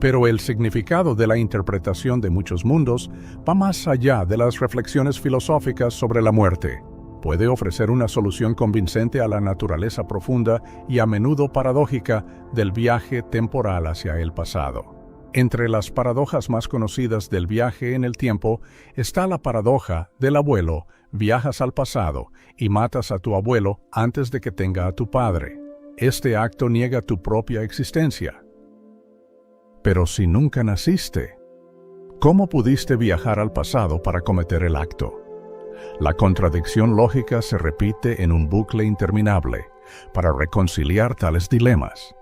Pero el significado de la interpretación de muchos mundos va más allá de las reflexiones filosóficas sobre la muerte. Puede ofrecer una solución convincente a la naturaleza profunda y a menudo paradójica del viaje temporal hacia el pasado. Entre las paradojas más conocidas del viaje en el tiempo está la paradoja del abuelo. Viajas al pasado y matas a tu abuelo antes de que tenga a tu padre. Este acto niega tu propia existencia. Pero si nunca naciste, ¿cómo pudiste viajar al pasado para cometer el acto? La contradicción lógica se repite en un bucle interminable para reconciliar tales dilemas.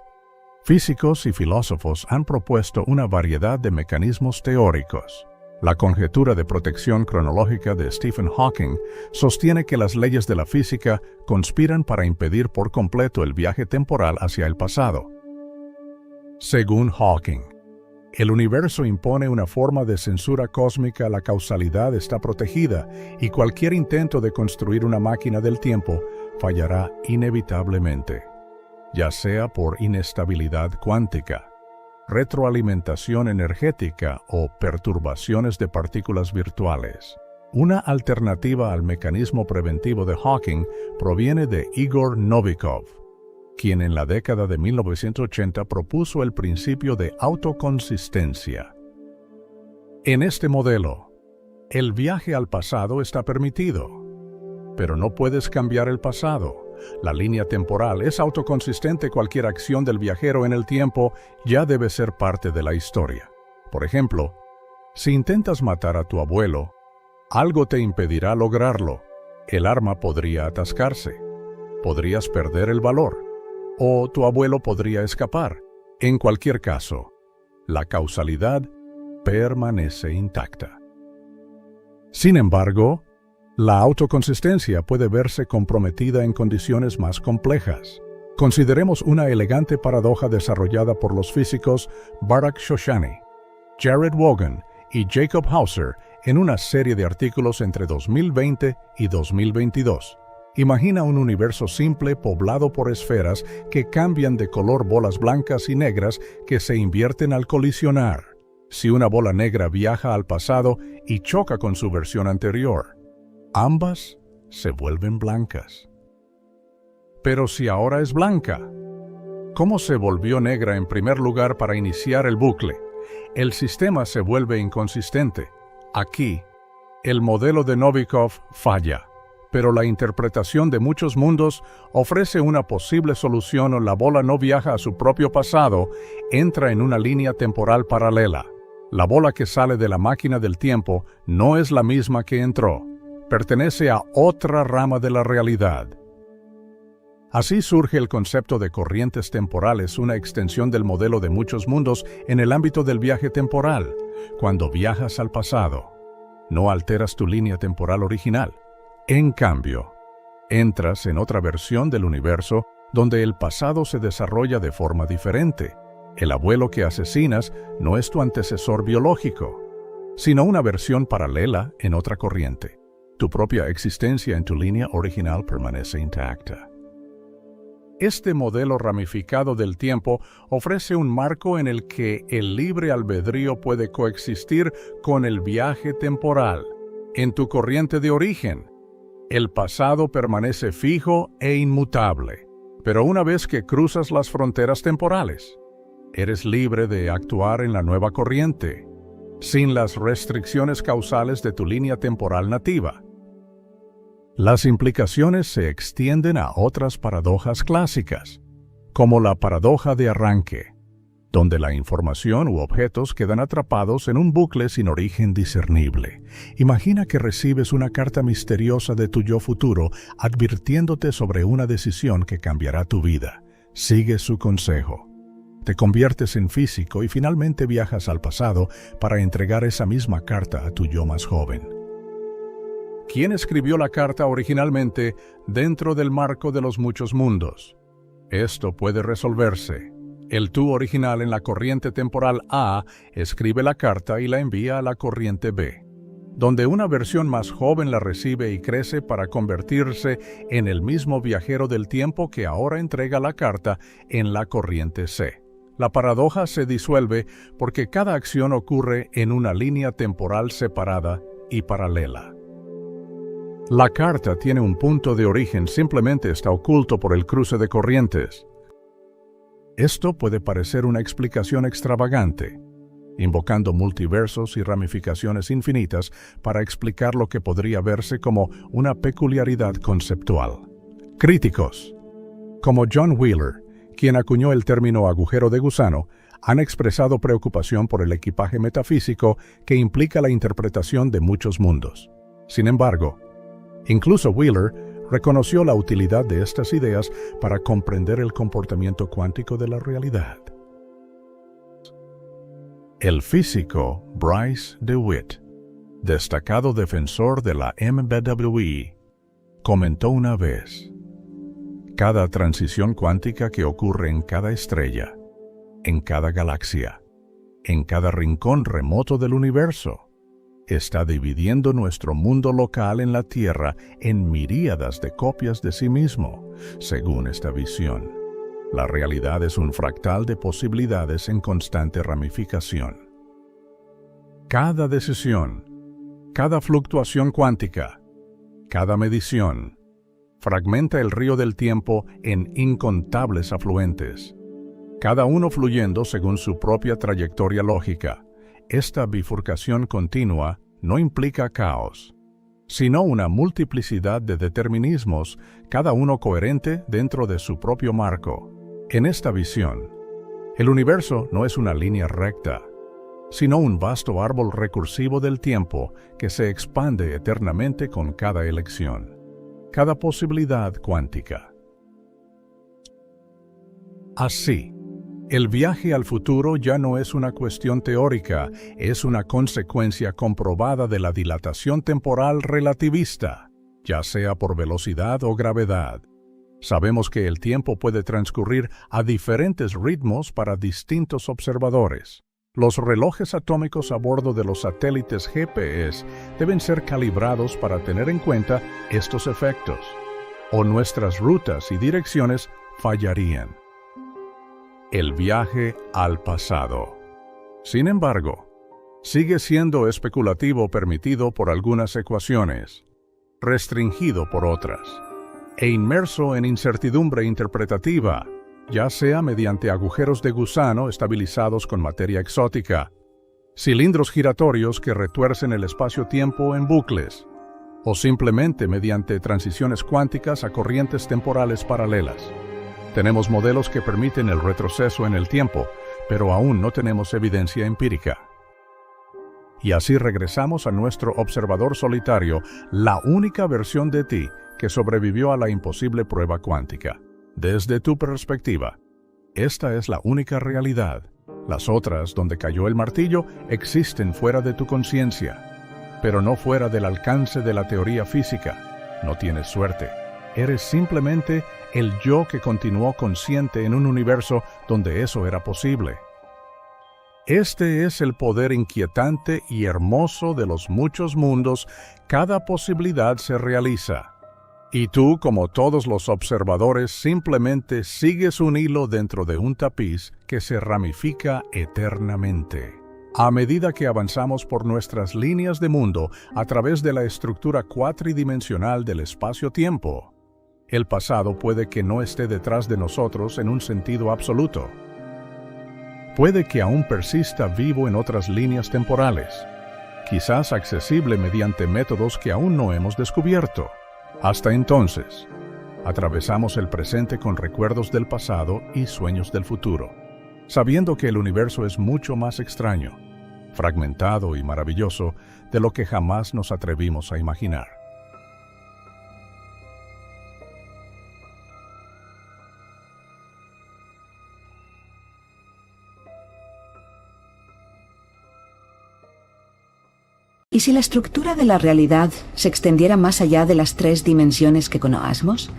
Físicos y filósofos han propuesto una variedad de mecanismos teóricos. La conjetura de protección cronológica de Stephen Hawking sostiene que las leyes de la física conspiran para impedir por completo el viaje temporal hacia el pasado. Según Hawking, el universo impone una forma de censura cósmica, la causalidad está protegida y cualquier intento de construir una máquina del tiempo fallará inevitablemente, ya sea por inestabilidad cuántica, retroalimentación energética o perturbaciones de partículas virtuales. Una alternativa al mecanismo preventivo de Hawking proviene de Igor Novikov, quien en la década de 1980 propuso el principio de autoconsistencia. En este modelo, el viaje al pasado está permitido, pero no puedes cambiar el pasado. La línea temporal es autoconsistente. Cualquier acción del viajero en el tiempo ya debe ser parte de la historia. Por ejemplo, si intentas matar a tu abuelo, algo te impedirá lograrlo. El arma podría atascarse, podrías perder el valor, o tu abuelo podría escapar. En cualquier caso, la causalidad permanece intacta. Sin embargo, la autoconsistencia puede verse comprometida en condiciones más complejas. Consideremos una elegante paradoja desarrollada por los físicos Barak Shoshani, Jared Wogan y Jacob Hauser en una serie de artículos entre 2020 y 2022. Imagina un universo simple poblado por esferas que cambian de color, bolas blancas y negras que se invierten al colisionar. Si una bola negra viaja al pasado y choca con su versión anterior, ambas se vuelven blancas. Pero si ahora es blanca, ¿cómo se volvió negra en primer lugar para iniciar el bucle? El sistema se vuelve inconsistente. Aquí, el modelo de Novikov falla, pero la interpretación de muchos mundos ofrece una posible solución. La bola no viaja a su propio pasado, entra en una línea temporal paralela. La bola que sale de la máquina del tiempo no es la misma que entró. Pertenece a otra rama de la realidad. Así surge el concepto de corrientes temporales, una extensión del modelo de muchos mundos en el ámbito del viaje temporal. Cuando viajas al pasado, no alteras tu línea temporal original. En cambio, entras en otra versión del universo donde el pasado se desarrolla de forma diferente. El abuelo que asesinas no es tu antecesor biológico, sino una versión paralela en otra corriente. Tu propia existencia en tu línea original permanece intacta. Este modelo ramificado del tiempo ofrece un marco en el que el libre albedrío puede coexistir con el viaje temporal. En tu corriente de origen, el pasado permanece fijo e inmutable, pero una vez que cruzas las fronteras temporales, eres libre de actuar en la nueva corriente, sin las restricciones causales de tu línea temporal nativa. Las implicaciones se extienden a otras paradojas clásicas, como la paradoja de arranque, donde la información u objetos quedan atrapados en un bucle sin origen discernible. Imagina que recibes una carta misteriosa de tu yo futuro advirtiéndote sobre una decisión que cambiará tu vida. Sigue su consejo. Te conviertes en físico y finalmente viajas al pasado para entregar esa misma carta a tu yo más joven. ¿Quién escribió la carta originalmente dentro del marco de los muchos mundos? Esto puede resolverse. El tú original en la corriente temporal A escribe la carta y la envía a la corriente B, donde una versión más joven la recibe y crece para convertirse en el mismo viajero del tiempo que ahora entrega la carta en la corriente C. La paradoja se disuelve porque cada acción ocurre en una línea temporal separada y paralela. La carta tiene un punto de origen, simplemente está oculto por el cruce de corrientes. Esto puede parecer una explicación extravagante, invocando multiversos y ramificaciones infinitas para explicar lo que podría verse como una peculiaridad conceptual. Críticos, como John Wheeler, quien acuñó el término agujero de gusano, han expresado preocupación por el equipaje metafísico que implica la interpretación de muchos mundos. Sin embargo, incluso Wheeler reconoció la utilidad de estas ideas para comprender el comportamiento cuántico de la realidad. El físico Bryce DeWitt, destacado defensor de la MBWE, comentó una vez: cada transición cuántica que ocurre en cada estrella, en cada galaxia, en cada rincón remoto del universo, está dividiendo nuestro mundo local en la Tierra en miríadas de copias de sí mismo. Según esta visión, la realidad es un fractal de posibilidades en constante ramificación. Cada decisión, cada fluctuación cuántica, cada medición, fragmenta el río del tiempo en incontables afluentes, cada uno fluyendo según su propia trayectoria lógica. Esta bifurcación continua no implica caos, sino una multiplicidad de determinismos, cada uno coherente dentro de su propio marco. En esta visión, el universo no es una línea recta, sino un vasto árbol recursivo del tiempo que se expande eternamente con cada elección, cada posibilidad cuántica. Así, el viaje al futuro ya no es una cuestión teórica, es una consecuencia comprobada de la dilatación temporal relativista, ya sea por velocidad o gravedad. Sabemos que el tiempo puede transcurrir a diferentes ritmos para distintos observadores. Los relojes atómicos a bordo de los satélites GPS deben ser calibrados para tener en cuenta estos efectos, o nuestras rutas y direcciones fallarían. El viaje al pasado, sin embargo, sigue siendo especulativo permitido por algunas ecuaciones, restringido por otras, e inmerso en incertidumbre interpretativa, ya sea mediante agujeros de gusano estabilizados con materia exótica, cilindros giratorios que retuercen el espacio-tiempo en bucles, o simplemente mediante transiciones cuánticas a corrientes temporales paralelas. Tenemos modelos que permiten el retroceso en el tiempo, pero aún no tenemos evidencia empírica. Y así regresamos a nuestro observador solitario, la única versión de ti que sobrevivió a la imposible prueba cuántica. Desde tu perspectiva, esta es la única realidad. Las otras, donde cayó el martillo, existen fuera de tu conciencia, pero no fuera del alcance de la teoría física. No tienes suerte. Eres simplemente el yo que continuó consciente en un universo donde eso era posible. Este es el poder inquietante y hermoso de los muchos mundos. Cada posibilidad se realiza. Y tú, como todos los observadores, simplemente sigues un hilo dentro de un tapiz que se ramifica eternamente. A medida que avanzamos por nuestras líneas de mundo a través de la estructura cuatridimensional del espacio-tiempo, el pasado puede que no esté detrás de nosotros en un sentido absoluto. Puede que aún persista vivo en otras líneas temporales, quizás accesible mediante métodos que aún no hemos descubierto. Hasta entonces, atravesamos el presente con recuerdos del pasado y sueños del futuro, sabiendo que el universo es mucho más extraño, fragmentado y maravilloso de lo que jamás nos atrevimos a imaginar. ¿Y si la estructura de la realidad se extendiera más allá de las 3 dimensiones que conocemos?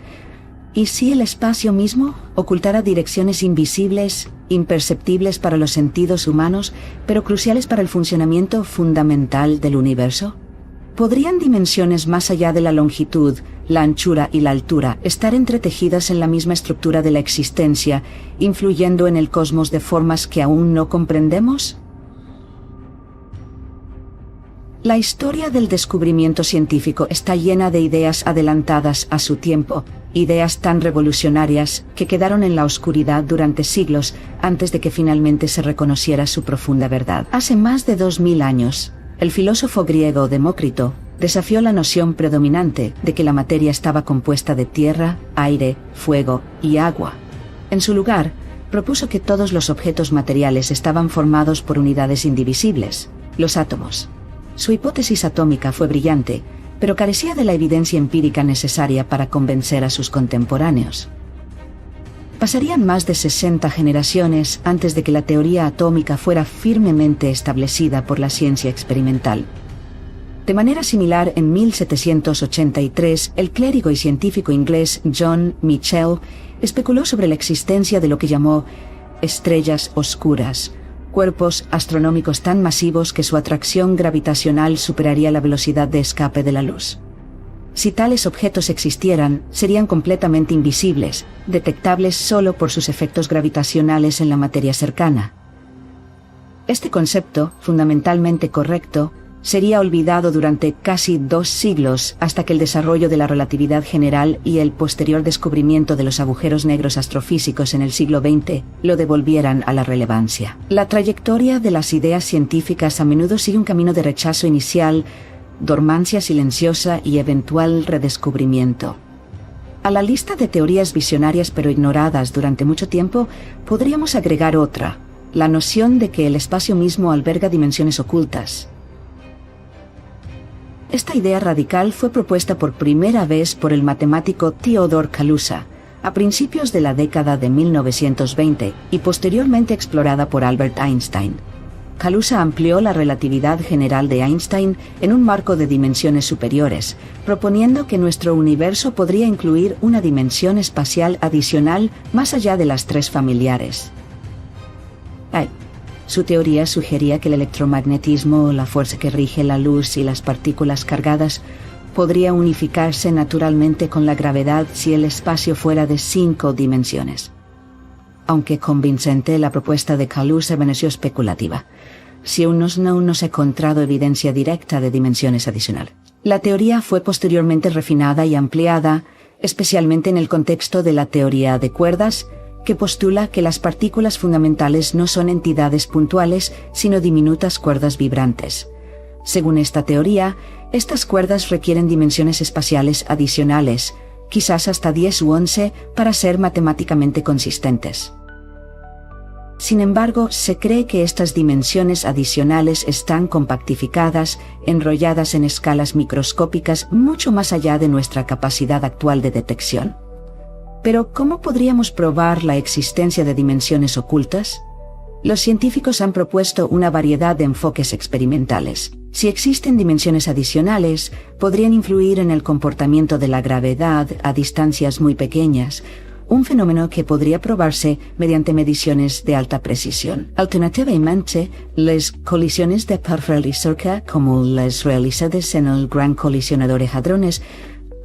¿Y si el espacio mismo ocultara direcciones invisibles, imperceptibles para los sentidos humanos, pero cruciales para el funcionamiento fundamental del universo? ¿Podrían dimensiones más allá de la longitud, la anchura y la altura estar entretejidas en la misma estructura de la existencia, influyendo en el cosmos de formas que aún no comprendemos? La historia del descubrimiento científico está llena de ideas adelantadas a su tiempo, ideas tan revolucionarias que quedaron en la oscuridad durante siglos antes de que finalmente se reconociera su profunda verdad. Hace más de 2000 años, el filósofo griego Demócrito desafió la noción predominante de que la materia estaba compuesta de tierra, aire, fuego y agua. En su lugar, propuso que todos los objetos materiales estaban formados por unidades indivisibles, los átomos. Su hipótesis atómica fue brillante, pero carecía de la evidencia empírica necesaria para convencer a sus contemporáneos. Pasarían más de 60 generaciones antes de que la teoría atómica fuera firmemente establecida por la ciencia experimental. De manera similar, en 1783, el clérigo y científico inglés John Michell especuló sobre la existencia de lo que llamó estrellas oscuras, cuerpos astronómicos tan masivos que su atracción gravitacional superaría la velocidad de escape de la luz. Si tales objetos existieran, serían completamente invisibles, detectables solo por sus efectos gravitacionales en la materia cercana. Este concepto, fundamentalmente correcto, sería olvidado durante casi 2 siglos hasta que el desarrollo de la relatividad general y el posterior descubrimiento de los agujeros negros astrofísicos en el siglo XX lo devolvieran a la relevancia. La trayectoria de las ideas científicas a menudo sigue un camino de rechazo inicial, dormancia silenciosa y eventual redescubrimiento. A la lista de teorías visionarias pero ignoradas durante mucho tiempo, podríamos agregar otra, la noción de que el espacio mismo alberga dimensiones ocultas. Esta idea radical fue propuesta por primera vez por el matemático Theodore Kaluza a principios de la década de 1920 y posteriormente explorada por Albert Einstein. Kaluza amplió la relatividad general de Einstein en un marco de dimensiones superiores, proponiendo que nuestro universo podría incluir una dimensión espacial adicional más allá de las 3 familiares. Su teoría sugería que el electromagnetismo, la fuerza que rige la luz y las partículas cargadas podría unificarse naturalmente con la gravedad si el espacio fuera de 5 dimensiones. Aunque convincente, la propuesta de Kaluza permaneció especulativa, si aún no se ha encontrado evidencia directa de dimensiones adicionales. La teoría fue posteriormente refinada y ampliada, especialmente en el contexto de la teoría de cuerdas, que postula que las partículas fundamentales no son entidades puntuales, sino diminutas cuerdas vibrantes. Según esta teoría, estas cuerdas requieren dimensiones espaciales adicionales, quizás hasta 10 u 11, para ser matemáticamente consistentes. Sin embargo, se cree que estas dimensiones adicionales están compactificadas, enrolladas en escalas microscópicas mucho más allá de nuestra capacidad actual de detección. Pero, ¿cómo podríamos probar la existencia de dimensiones ocultas? Los científicos han propuesto una variedad de enfoques experimentales. Si existen dimensiones adicionales, podrían influir en el comportamiento de la gravedad a distancias muy pequeñas, un fenómeno que podría probarse mediante mediciones de alta precisión. Alternativamente, las colisiones de parcial y cerca, como las realizadas en el Gran Colisionador de Hadrones,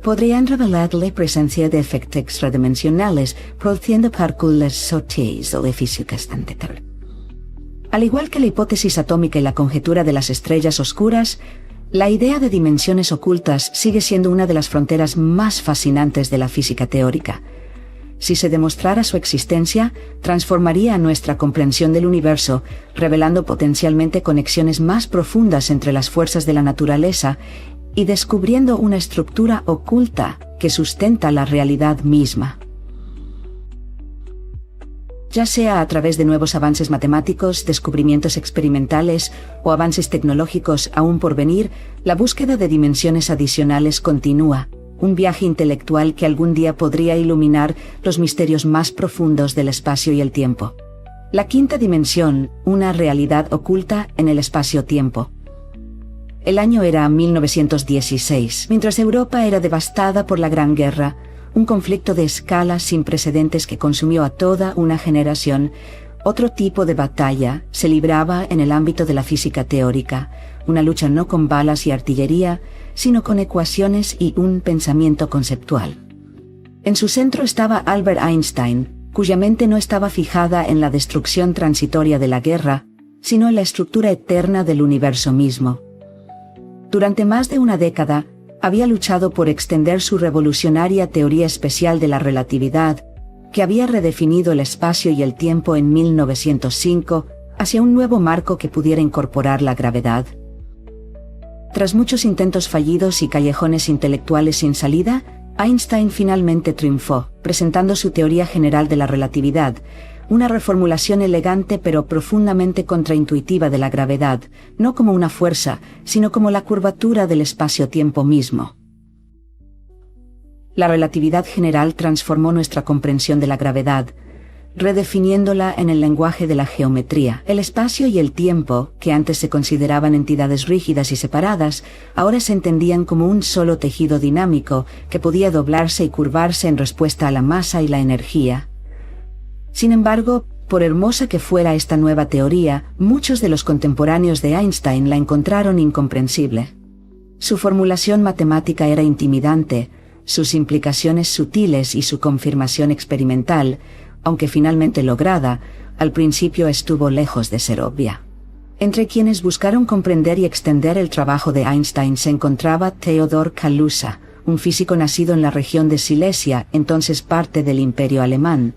podrían revelar la presencia de efectos extradimensionales, produciendo partículas sutiles o de física estántica. Al igual que la hipótesis atómica y la conjetura de las estrellas oscuras, la idea de dimensiones ocultas sigue siendo una de las fronteras más fascinantes de la física teórica. Si se demostrara su existencia, transformaría nuestra comprensión del universo, revelando potencialmente conexiones más profundas entre las fuerzas de la naturaleza y descubriendo una estructura oculta que sustenta la realidad misma. Ya sea a través de nuevos avances matemáticos, descubrimientos experimentales o avances tecnológicos aún por venir, la búsqueda de dimensiones adicionales continúa, un viaje intelectual que algún día podría iluminar los misterios más profundos del espacio y el tiempo. La quinta dimensión, una realidad oculta en el espacio-tiempo. El año era 1916, mientras Europa era devastada por la Gran Guerra, un conflicto de escala sin precedentes que consumió a toda una generación. Otro tipo de batalla se libraba en el ámbito de la física teórica, una lucha no con balas y artillería, sino con ecuaciones y un pensamiento conceptual. En su centro estaba Albert Einstein, cuya mente no estaba fijada en la destrucción transitoria de la guerra, sino en la estructura eterna del universo mismo. Durante más de una década, había luchado por extender su revolucionaria teoría especial de la relatividad, que había redefinido el espacio y el tiempo en 1905 hacia un nuevo marco que pudiera incorporar la gravedad. Tras muchos intentos fallidos y callejones intelectuales sin salida, Einstein finalmente triunfó, presentando su teoría general de la relatividad, una reformulación elegante pero profundamente contraintuitiva de la gravedad, no como una fuerza, sino como la curvatura del espacio-tiempo mismo. La relatividad general transformó nuestra comprensión de la gravedad, redefiniéndola en el lenguaje de la geometría. El espacio y el tiempo, que antes se consideraban entidades rígidas y separadas, ahora se entendían como un solo tejido dinámico que podía doblarse y curvarse en respuesta a la masa y la energía. Sin embargo, por hermosa que fuera esta nueva teoría, muchos de los contemporáneos de Einstein la encontraron incomprensible. Su formulación matemática era intimidante, sus implicaciones sutiles y su confirmación experimental, aunque finalmente lograda, al principio estuvo lejos de ser obvia. Entre quienes buscaron comprender y extender el trabajo de Einstein se encontraba Theodor Kaluza, un físico nacido en la región de Silesia, entonces parte del Imperio Alemán.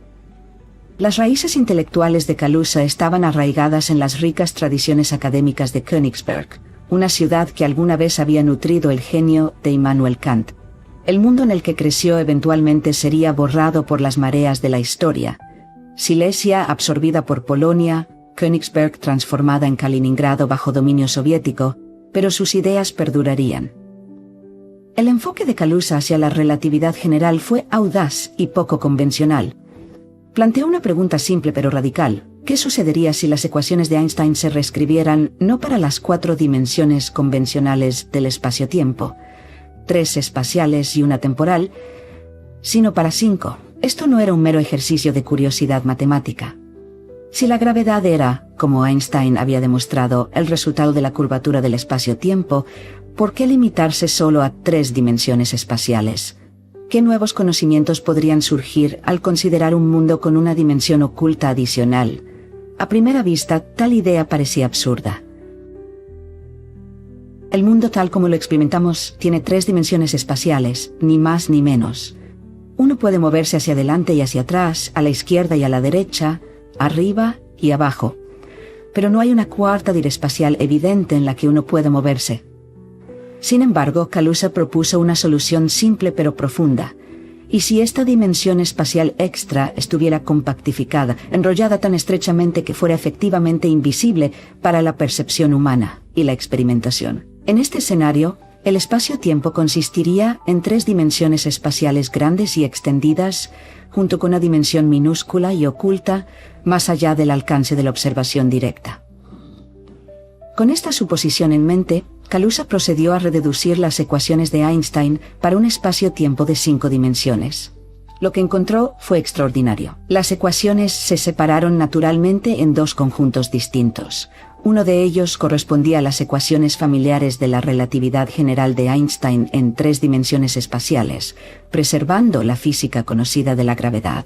Las raíces intelectuales de Kaluza estaban arraigadas en las ricas tradiciones académicas de Königsberg, una ciudad que alguna vez había nutrido el genio de Immanuel Kant. El mundo en el que creció eventualmente sería borrado por las mareas de la historia. Silesia absorbida por Polonia, Königsberg transformada en Kaliningrado bajo dominio soviético, pero sus ideas perdurarían. El enfoque de Kaluza hacia la relatividad general fue audaz y poco convencional. Planteó una pregunta simple pero radical. ¿Qué sucedería si las ecuaciones de Einstein se reescribieran no para las 4 dimensiones convencionales del espacio-tiempo, 3 espaciales y una temporal, sino para 5? Esto no era un mero ejercicio de curiosidad matemática. Si la gravedad era, como Einstein había demostrado, el resultado de la curvatura del espacio-tiempo, ¿por qué limitarse solo a 3 dimensiones espaciales? ¿Qué nuevos conocimientos podrían surgir al considerar un mundo con una dimensión oculta adicional? A primera vista, tal idea parecía absurda. El mundo tal como lo experimentamos tiene 3 dimensiones espaciales, ni más ni menos. Uno puede moverse hacia adelante y hacia atrás, a la izquierda y a la derecha, arriba y abajo. Pero no hay una cuarta dirección espacial evidente en la que uno pueda moverse. Sin embargo, Kaluza propuso una solución simple pero profunda. ¿Y si esta dimensión espacial extra estuviera compactificada, enrollada tan estrechamente que fuera efectivamente invisible para la percepción humana y la experimentación? En este escenario, El espacio-tiempo consistiría en 3 dimensiones espaciales grandes y extendidas, junto con una dimensión minúscula y oculta, más allá del alcance de la observación directa. Con esta suposición en mente, Kaluza procedió a rededucir las ecuaciones de Einstein para un espacio-tiempo de 5 dimensiones. Lo que encontró fue extraordinario. Las ecuaciones se separaron naturalmente en 2 conjuntos distintos. Uno de ellos correspondía a las ecuaciones familiares de la relatividad general de Einstein en 3 dimensiones espaciales, preservando la física conocida de la gravedad.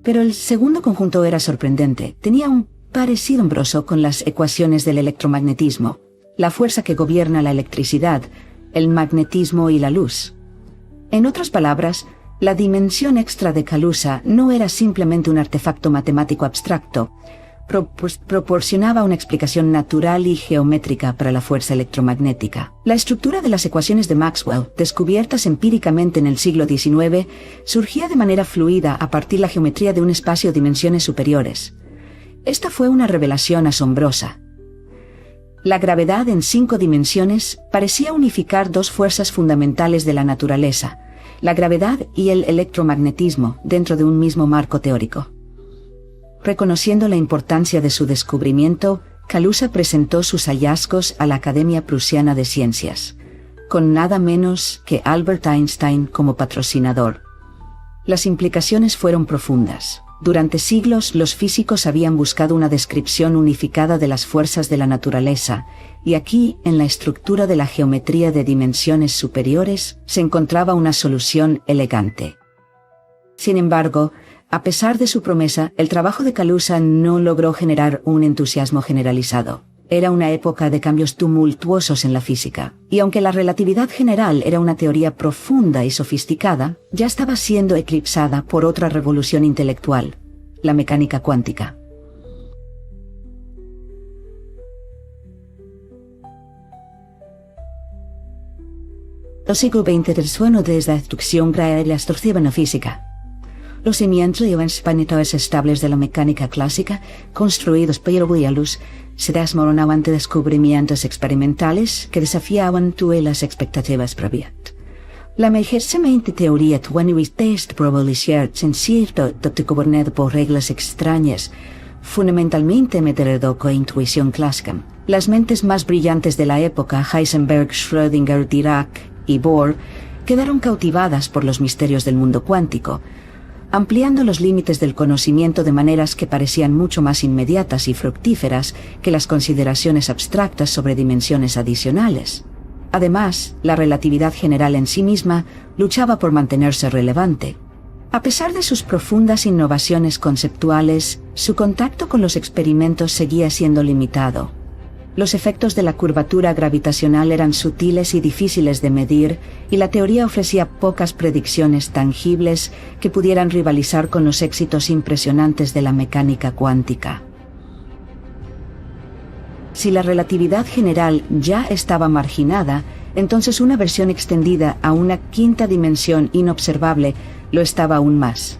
Pero el segundo conjunto era sorprendente. Tenía un parecido asombroso con las ecuaciones del electromagnetismo, la fuerza que gobierna la electricidad, el magnetismo y la luz. En otras palabras, la dimensión extra de Kaluza no era simplemente un artefacto matemático abstracto, proporcionaba una explicación natural y geométrica para la fuerza electromagnética. La estructura de las ecuaciones de Maxwell, descubiertas empíricamente en el siglo XIX, surgía de manera fluida a partir de la geometría de un espacio de dimensiones superiores. Esta fue una revelación asombrosa. La gravedad en 5 dimensiones parecía unificar 2 fuerzas fundamentales de la naturaleza, la gravedad y el electromagnetismo, dentro de un mismo marco teórico. Reconociendo la importancia de su descubrimiento, Kaluza presentó sus hallazgos a la Academia Prusiana de Ciencias, con nada menos que Albert Einstein como patrocinador. Las implicaciones fueron profundas. Durante siglos, los físicos habían buscado una descripción unificada de las fuerzas de la naturaleza, y aquí, en la estructura de la geometría de dimensiones superiores, se encontraba una solución elegante. Sin embargo, a pesar de su promesa, el trabajo de Kaluza no logró generar un entusiasmo generalizado. Era una época de cambios tumultuosos en la física, y aunque la relatividad general era una teoría profunda y sofisticada, ya estaba siendo eclipsada por otra revolución intelectual, la mecánica cuántica. El siglo XX resueno desde la destrucción de la destrucción física. Los cimientos y exponentes estables de la mecánica clásica, construidos por Williams, se desmoronaban ante descubrimientos experimentales que desafiaban todas las expectativas previas. La emergente teoría de test probabilidad sencilla gobernada por reglas extrañas, fundamentalmente medido con intuición clásica. Las mentes más brillantes de la época, Heisenberg, Schrödinger, Dirac y Bohr, quedaron cautivadas por los misterios del mundo cuántico, ampliando los límites del conocimiento de maneras que parecían mucho más inmediatas y fructíferas que las consideraciones abstractas sobre dimensiones adicionales. Además, la relatividad general en sí misma luchaba por mantenerse relevante. A pesar de sus profundas innovaciones conceptuales, su contacto con los experimentos seguía siendo limitado. Los efectos de la curvatura gravitacional eran sutiles y difíciles de medir, y la teoría ofrecía pocas predicciones tangibles que pudieran rivalizar con los éxitos impresionantes de la mecánica cuántica. Si la relatividad general ya estaba marginada, entonces una versión extendida a una 5ª dimensión inobservable lo estaba aún más.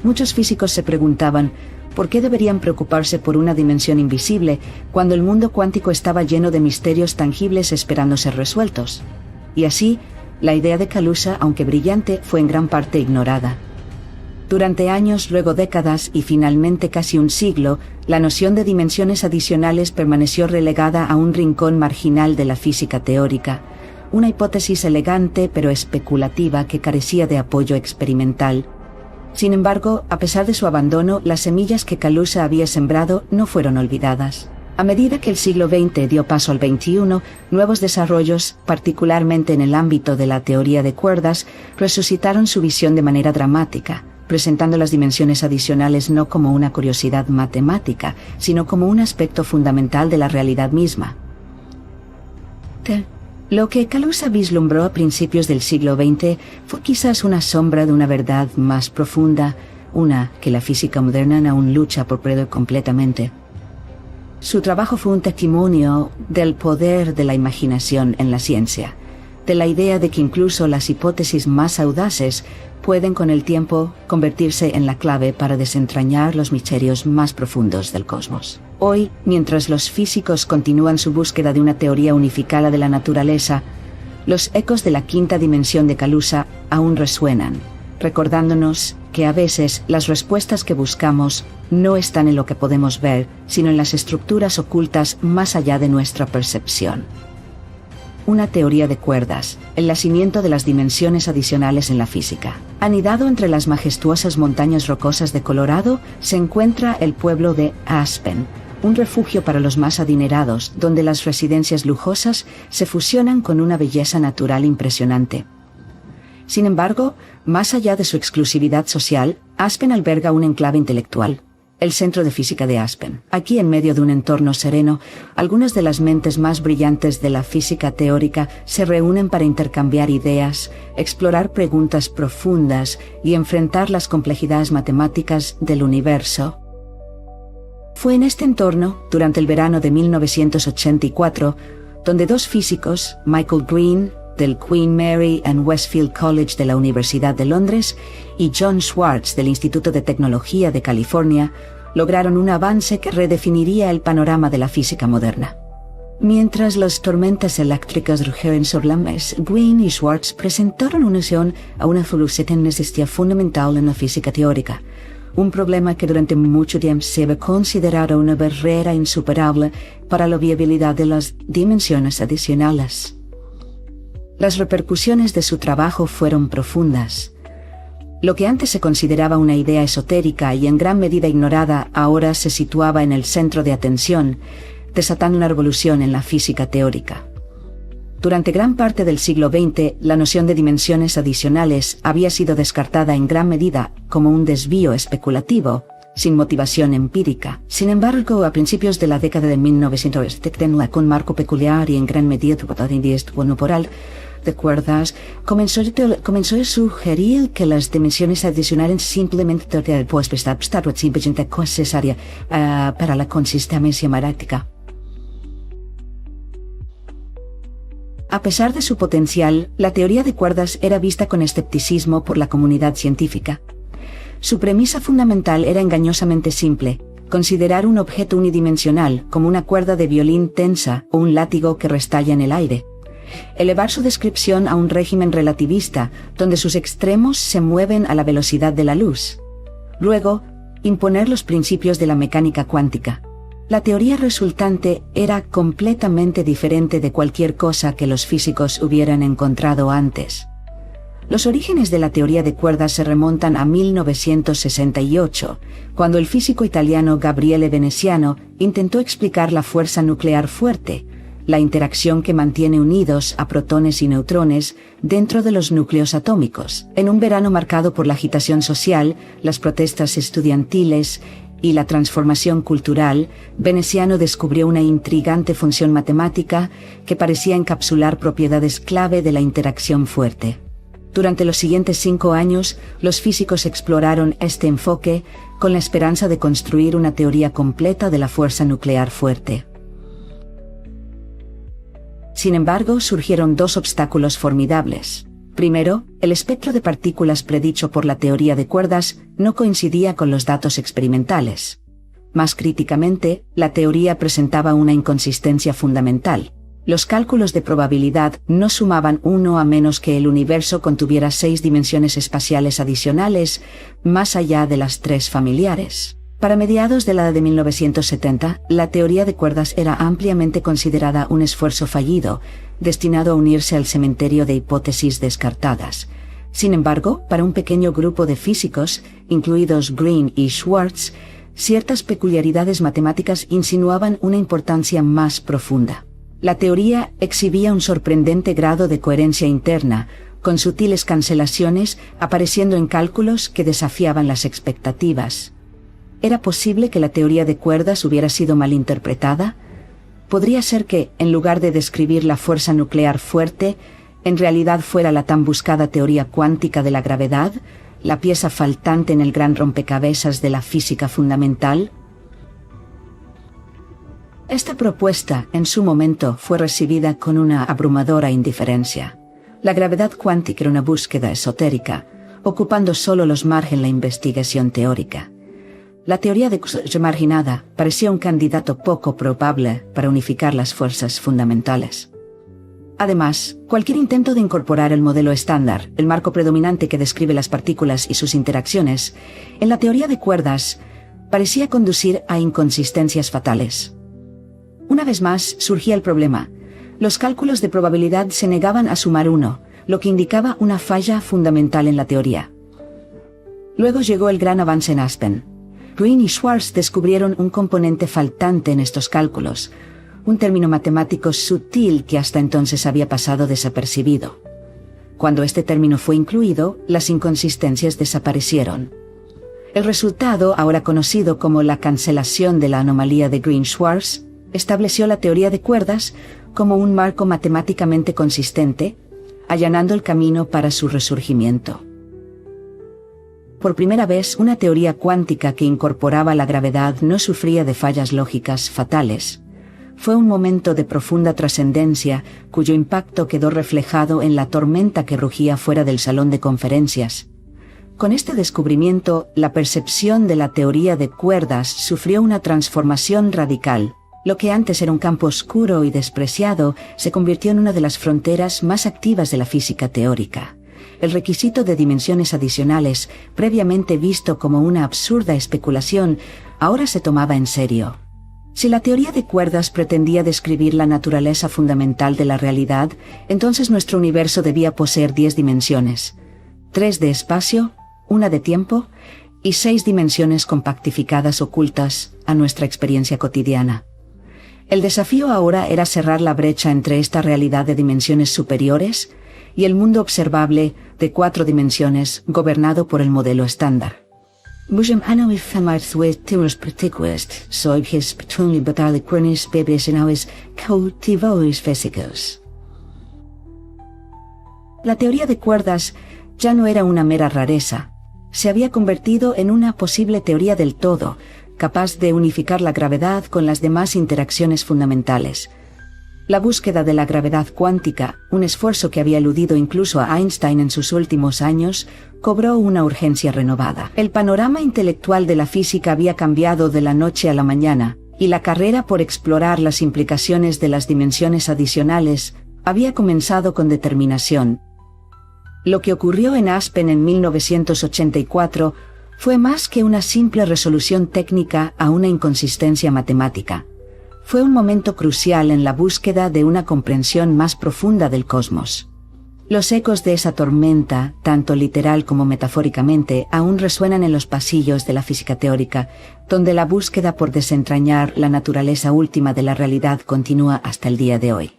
Muchos físicos se preguntaban, ¿por qué deberían preocuparse por una dimensión invisible cuando el mundo cuántico estaba lleno de misterios tangibles esperando ser resueltos? Y así, la idea de Kaluza, aunque brillante, fue en gran parte ignorada. Durante años, luego décadas y finalmente casi un siglo, la noción de dimensiones adicionales permaneció relegada a un rincón marginal de la física teórica, una hipótesis elegante pero especulativa que carecía de apoyo experimental. Sin embargo, a pesar de su abandono, las semillas que Kaluza había sembrado no fueron olvidadas. A medida que el siglo XX dio paso al XXI, nuevos desarrollos, particularmente en el ámbito de la teoría de cuerdas, resucitaron su visión de manera dramática, presentando las dimensiones adicionales no como una curiosidad matemática, sino como un aspecto fundamental de la realidad misma. Lo que Kaluza vislumbró a principios del siglo XX fue quizás una sombra de una verdad más profunda, una que la física moderna aún lucha por perder completamente. Su trabajo fue un testimonio del poder de la imaginación en la ciencia, de la idea de que incluso las hipótesis más audaces pueden con el tiempo convertirse en la clave para desentrañar los misterios más profundos del cosmos. Hoy, mientras los físicos continúan su búsqueda de una teoría unificada de la naturaleza, los ecos de la quinta dimensión de Calusa aún resuenan, recordándonos que a veces las respuestas que buscamos no están en lo que podemos ver, sino en las estructuras ocultas más allá de nuestra percepción. Una teoría de cuerdas, el nacimiento de las dimensiones adicionales en la física. Anidado entre las majestuosas montañas rocosas de Colorado se encuentra el pueblo de Aspen, un refugio para los más adinerados, donde las residencias lujosas se fusionan con una belleza natural impresionante. Sin embargo, más allá de su exclusividad social, Aspen alberga un enclave intelectual, el Centro de Física de Aspen. Aquí, en medio de un entorno sereno, algunas de las mentes más brillantes de la física teórica se reúnen para intercambiar ideas, explorar preguntas profundas y enfrentar las complejidades matemáticas del universo. Fue en este entorno, durante el verano de 1984, donde dos físicos, Michael Green, del Queen Mary and Westfield College de la Universidad de Londres, y John Schwartz del Instituto de Tecnología de California, lograron un avance que redefiniría el panorama de la física moderna. Mientras las tormentas eléctricas rugen sobre la mesa, Green y Schwartz presentaron una solución a una solución que existía fundamental en la física teórica, un problema que durante mucho tiempo se había considerado una barrera insuperable para la viabilidad de las dimensiones adicionales. Las repercusiones de su trabajo fueron profundas. Lo que antes se consideraba una idea esotérica y en gran medida ignorada, ahora se situaba en el centro de atención, desatando una revolución en la física teórica. Durante gran parte del siglo XX, la noción de dimensiones adicionales había sido descartada en gran medida como un desvío especulativo, sin motivación empírica. Sin embargo, a principios de la década de 1970, con marco peculiar y en gran medida monoporal de cuerdas, comenzó a sugerir que las dimensiones adicionales simplemente necesaria para la consistencia matemática. A pesar de su potencial, la teoría de cuerdas era vista con escepticismo por la comunidad científica. Su premisa fundamental era engañosamente simple: considerar un objeto unidimensional como una cuerda de violín tensa o un látigo que restalla en el aire. Elevar su descripción a un régimen relativista, donde sus extremos se mueven a la velocidad de la luz. Luego, imponer los principios de la mecánica cuántica. La teoría resultante era completamente diferente de cualquier cosa que los físicos hubieran encontrado antes. Los orígenes de la teoría de cuerdas se remontan a 1968, cuando el físico italiano Gabriele Veneziano intentó explicar la fuerza nuclear fuerte, la interacción que mantiene unidos a protones y neutrones dentro de los núcleos atómicos. En un verano marcado por la agitación social, las protestas estudiantiles y la transformación cultural, Veneziano descubrió una intrigante función matemática que parecía encapsular propiedades clave de la interacción fuerte. Durante los siguientes 5 años, los físicos exploraron este enfoque con la esperanza de construir una teoría completa de la fuerza nuclear fuerte. Sin embargo, surgieron 2 obstáculos formidables. Primero, el espectro de partículas predicho por la teoría de cuerdas no coincidía con los datos experimentales. Más críticamente, la teoría presentaba una inconsistencia fundamental. Los cálculos de probabilidad no sumaban 1 a menos que el universo contuviera 6 dimensiones espaciales adicionales, más allá de las 3 familiares. Para mediados de la de 1970, la teoría de cuerdas era ampliamente considerada un esfuerzo fallido, destinado a unirse al cementerio de hipótesis descartadas. Sin embargo, para un pequeño grupo de físicos, incluidos Green y Schwartz, ciertas peculiaridades matemáticas insinuaban una importancia más profunda. La teoría exhibía un sorprendente grado de coherencia interna, con sutiles cancelaciones apareciendo en cálculos que desafiaban las expectativas. ¿Era posible que la teoría de cuerdas hubiera sido malinterpretada? ¿Podría ser que, en lugar de describir la fuerza nuclear fuerte, en realidad fuera la tan buscada teoría cuántica de la gravedad, la pieza faltante en el gran rompecabezas de la física fundamental? Esta propuesta, en su momento, fue recibida con una abrumadora indiferencia. La gravedad cuántica era una búsqueda esotérica, ocupando solo los márgenes de la investigación teórica. La teoría de cuerdas marginada parecía un candidato poco probable para unificar las fuerzas fundamentales. Además, cualquier intento de incorporar el modelo estándar, el marco predominante que describe las partículas y sus interacciones, en la teoría de cuerdas, parecía conducir a inconsistencias fatales. Una vez más surgía el problema. Los cálculos de probabilidad se negaban a sumar 1, lo que indicaba una falla fundamental en la teoría. Luego llegó el gran avance en Aspen. Green y Schwarz descubrieron un componente faltante en estos cálculos, un término matemático sutil que hasta entonces había pasado desapercibido. Cuando este término fue incluido, las inconsistencias desaparecieron. El resultado, ahora conocido como la cancelación de la anomalía de Green-Schwarz, estableció la teoría de cuerdas como un marco matemáticamente consistente, allanando el camino para su resurgimiento. Por primera vez, una teoría cuántica que incorporaba la gravedad no sufría de fallas lógicas fatales. Fue un momento de profunda trascendencia, cuyo impacto quedó reflejado en la tormenta que rugía fuera del salón de conferencias. Con este descubrimiento, la percepción de la teoría de cuerdas sufrió una transformación radical. Lo que antes era un campo oscuro y despreciado se convirtió en una de las fronteras más activas de la física teórica. El requisito de dimensiones adicionales, previamente visto como una absurda especulación, ahora se tomaba en serio. Si la teoría de cuerdas pretendía describir la naturaleza fundamental de la realidad, entonces nuestro universo debía poseer 10 dimensiones, 3 de espacio, 1 de tiempo y 6 dimensiones compactificadas ocultas a nuestra experiencia cotidiana. El desafío ahora era cerrar la brecha entre esta realidad de dimensiones superiores y el mundo observable de 4 dimensiones gobernado por el modelo estándar. Musum ano ifamart with timos partículas, soy his petunli batali quernis bebes en aves cautivois físicos. La teoría de cuerdas ya no era una mera rareza. Se había convertido en una posible teoría del todo, capaz de unificar la gravedad con las demás interacciones fundamentales. La búsqueda de la gravedad cuántica, un esfuerzo que había eludido incluso a Einstein en sus últimos años, cobró una urgencia renovada. El panorama intelectual de la física había cambiado de la noche a la mañana, y la carrera por explorar las implicaciones de las dimensiones adicionales había comenzado con determinación. Lo que ocurrió en Aspen en 1984 fue más que una simple resolución técnica a una inconsistencia matemática. Fue un momento crucial en la búsqueda de una comprensión más profunda del cosmos. Los ecos de esa tormenta, tanto literal como metafóricamente, aún resuenan en los pasillos de la física teórica, donde la búsqueda por desentrañar la naturaleza última de la realidad continúa hasta el día de hoy.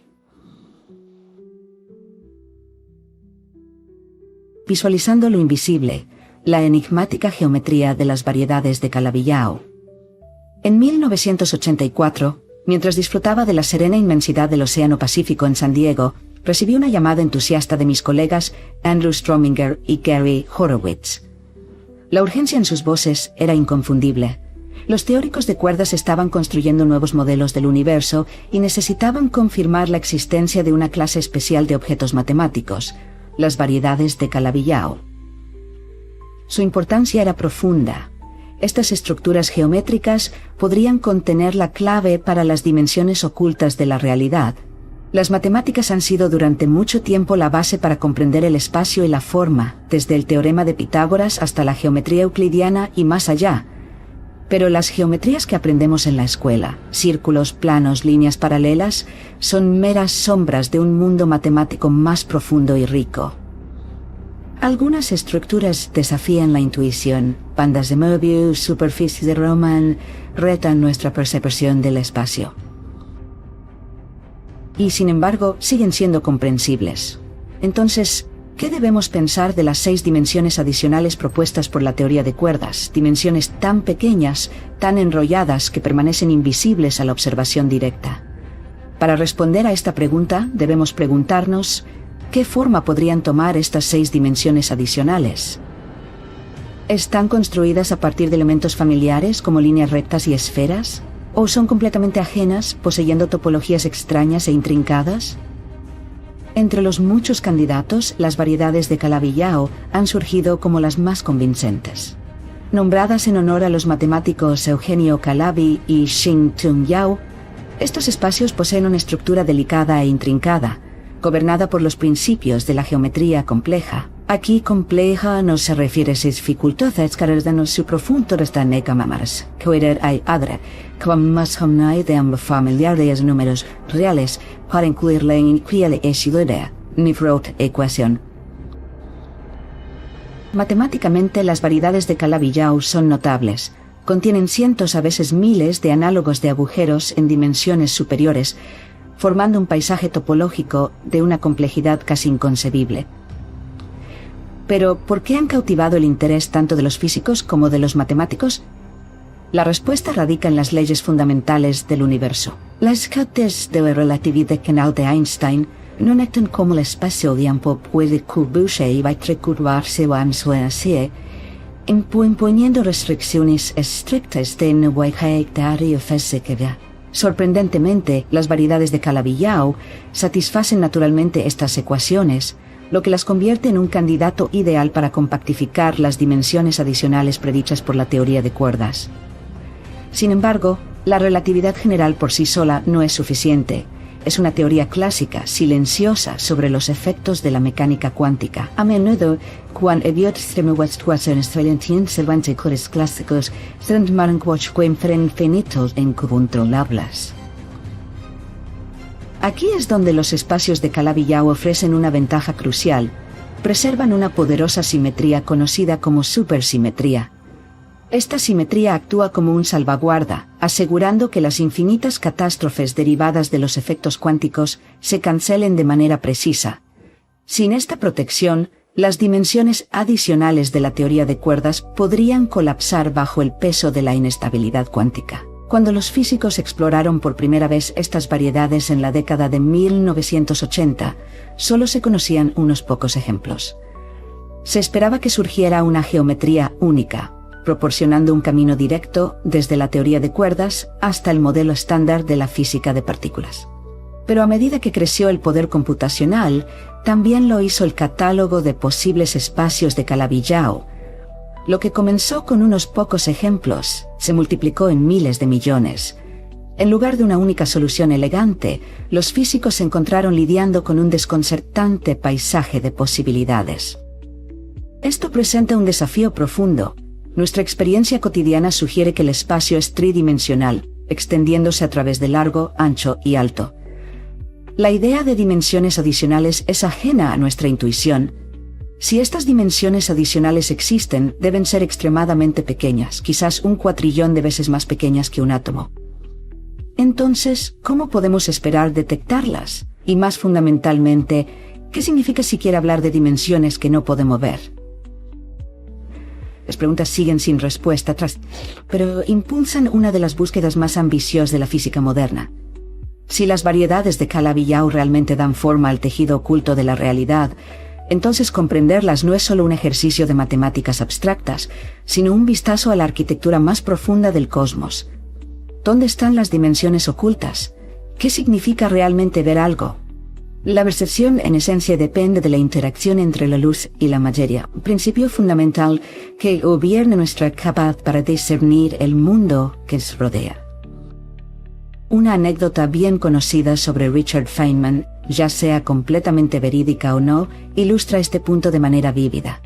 Visualizando lo invisible, la enigmática geometría de las variedades de Calabi-Yau. En 1984, mientras disfrutaba de la serena inmensidad del Océano Pacífico en San Diego, recibí una llamada entusiasta de mis colegas Andrew Strominger y Gary Horowitz. La urgencia en sus voces era inconfundible. Los teóricos de cuerdas estaban construyendo nuevos modelos del universo y necesitaban confirmar la existencia de una clase especial de objetos matemáticos, las variedades de Calabi-Yau. Su importancia era profunda. Estas estructuras geométricas podrían contener la clave para las dimensiones ocultas de la realidad. Las matemáticas han sido durante mucho tiempo la base para comprender el espacio y la forma, desde el teorema de Pitágoras hasta la geometría euclidiana y más allá. Pero las geometrías que aprendemos en la escuela, círculos, planos, líneas paralelas, son meras sombras de un mundo matemático más profundo y rico. Algunas estructuras desafían la intuición, bandas de Möbius, superficies de Roman, retan nuestra percepción del espacio. Y sin embargo, siguen siendo comprensibles. Entonces, ¿qué debemos pensar de las 6 dimensiones adicionales propuestas por la teoría de cuerdas? Dimensiones tan pequeñas, tan enrolladas, que permanecen invisibles a la observación directa. Para responder a esta pregunta, debemos preguntarnos, ¿qué forma podrían tomar estas 6 dimensiones adicionales? ¿Están construidas a partir de elementos familiares como líneas rectas y esferas? ¿O son completamente ajenas, poseyendo topologías extrañas e intrincadas? Entre los muchos candidatos, las variedades de Calabi-Yau han surgido como las más convincentes. Nombradas en honor a los matemáticos Eugenio Calabi y Xing-Tung Yau, estos espacios poseen una estructura delicada e intrincada, gobernada por los principios de la geometría compleja. Aquí compleja no se refiere a sus dificultades características su profundo de cámaras, que hay adre, como más hombre de ambos familiares números reales para incluirle en cualquier idea, ni ecuación. Matemáticamente, las variedades de Calabi-Yau son notables. Contienen cientos, a veces miles, de análogos de agujeros en dimensiones superiores, formando un paisaje topológico de una complejidad casi inconcebible. Pero, ¿por qué han cautivado el interés tanto de los físicos como de los matemáticos? La respuesta radica en las leyes fundamentales del universo. Las causas de la relatividad general de Einstein no necesitan como el espacio-tiempo puede curvarse y recurvarse o así, imponiendo restricciones estrictas de nuestra física. Sorprendentemente, las variedades de Calabi-Yau satisfacen naturalmente estas ecuaciones, lo que las convierte en un candidato ideal para compactificar las dimensiones adicionales predichas por la teoría de cuerdas. Sin embargo, la relatividad general por sí sola no es suficiente. Es una teoría clásica, silenciosa, sobre los efectos de la mecánica cuántica. A menudo, cuando evidentemente clásicos se infinitos e incontrolables. Aquí es donde los espacios de Calabi-Yau ofrecen una ventaja crucial. Preservan una poderosa simetría conocida como supersimetría. Esta simetría actúa como un salvaguarda, asegurando que las infinitas catástrofes derivadas de los efectos cuánticos se cancelen de manera precisa. Sin esta protección, las dimensiones adicionales de la teoría de cuerdas podrían colapsar bajo el peso de la inestabilidad cuántica. Cuando los físicos exploraron por primera vez estas variedades en la década de 1980, solo se conocían unos pocos ejemplos. Se esperaba que surgiera una geometría única, proporcionando un camino directo desde la teoría de cuerdas hasta el modelo estándar de la física de partículas. Pero a medida que creció el poder computacional, también lo hizo el catálogo de posibles espacios de Calabi-Yau. Lo que comenzó con unos pocos ejemplos se multiplicó en miles de millones. En lugar de una única solución elegante, los físicos se encontraron lidiando con un desconcertante paisaje de posibilidades. Esto presenta un desafío profundo. Nuestra experiencia cotidiana sugiere que el espacio es tridimensional, extendiéndose a través de largo, ancho y alto. La idea de dimensiones adicionales es ajena a nuestra intuición. Si estas dimensiones adicionales existen, deben ser extremadamente pequeñas, quizás 1 cuatrillón de veces más pequeñas que un átomo. Entonces, ¿cómo podemos esperar detectarlas? Y más fundamentalmente, ¿qué significa siquiera hablar de dimensiones que no podemos ver? Las preguntas siguen sin respuesta pero impulsan una de las búsquedas más ambiciosas de la física moderna. Si las variedades de Calabi-Yau realmente dan forma al tejido oculto de la realidad, entonces comprenderlas no es solo un ejercicio de matemáticas abstractas, sino un vistazo a la arquitectura más profunda del cosmos. ¿Dónde están las dimensiones ocultas? ¿Qué significa realmente ver algo? La percepción en esencia depende de la interacción entre la luz y la materia, un principio fundamental que gobierna nuestra capacidad para discernir el mundo que nos rodea. Una anécdota bien conocida sobre Richard Feynman, ya sea completamente verídica o no, ilustra este punto de manera vívida.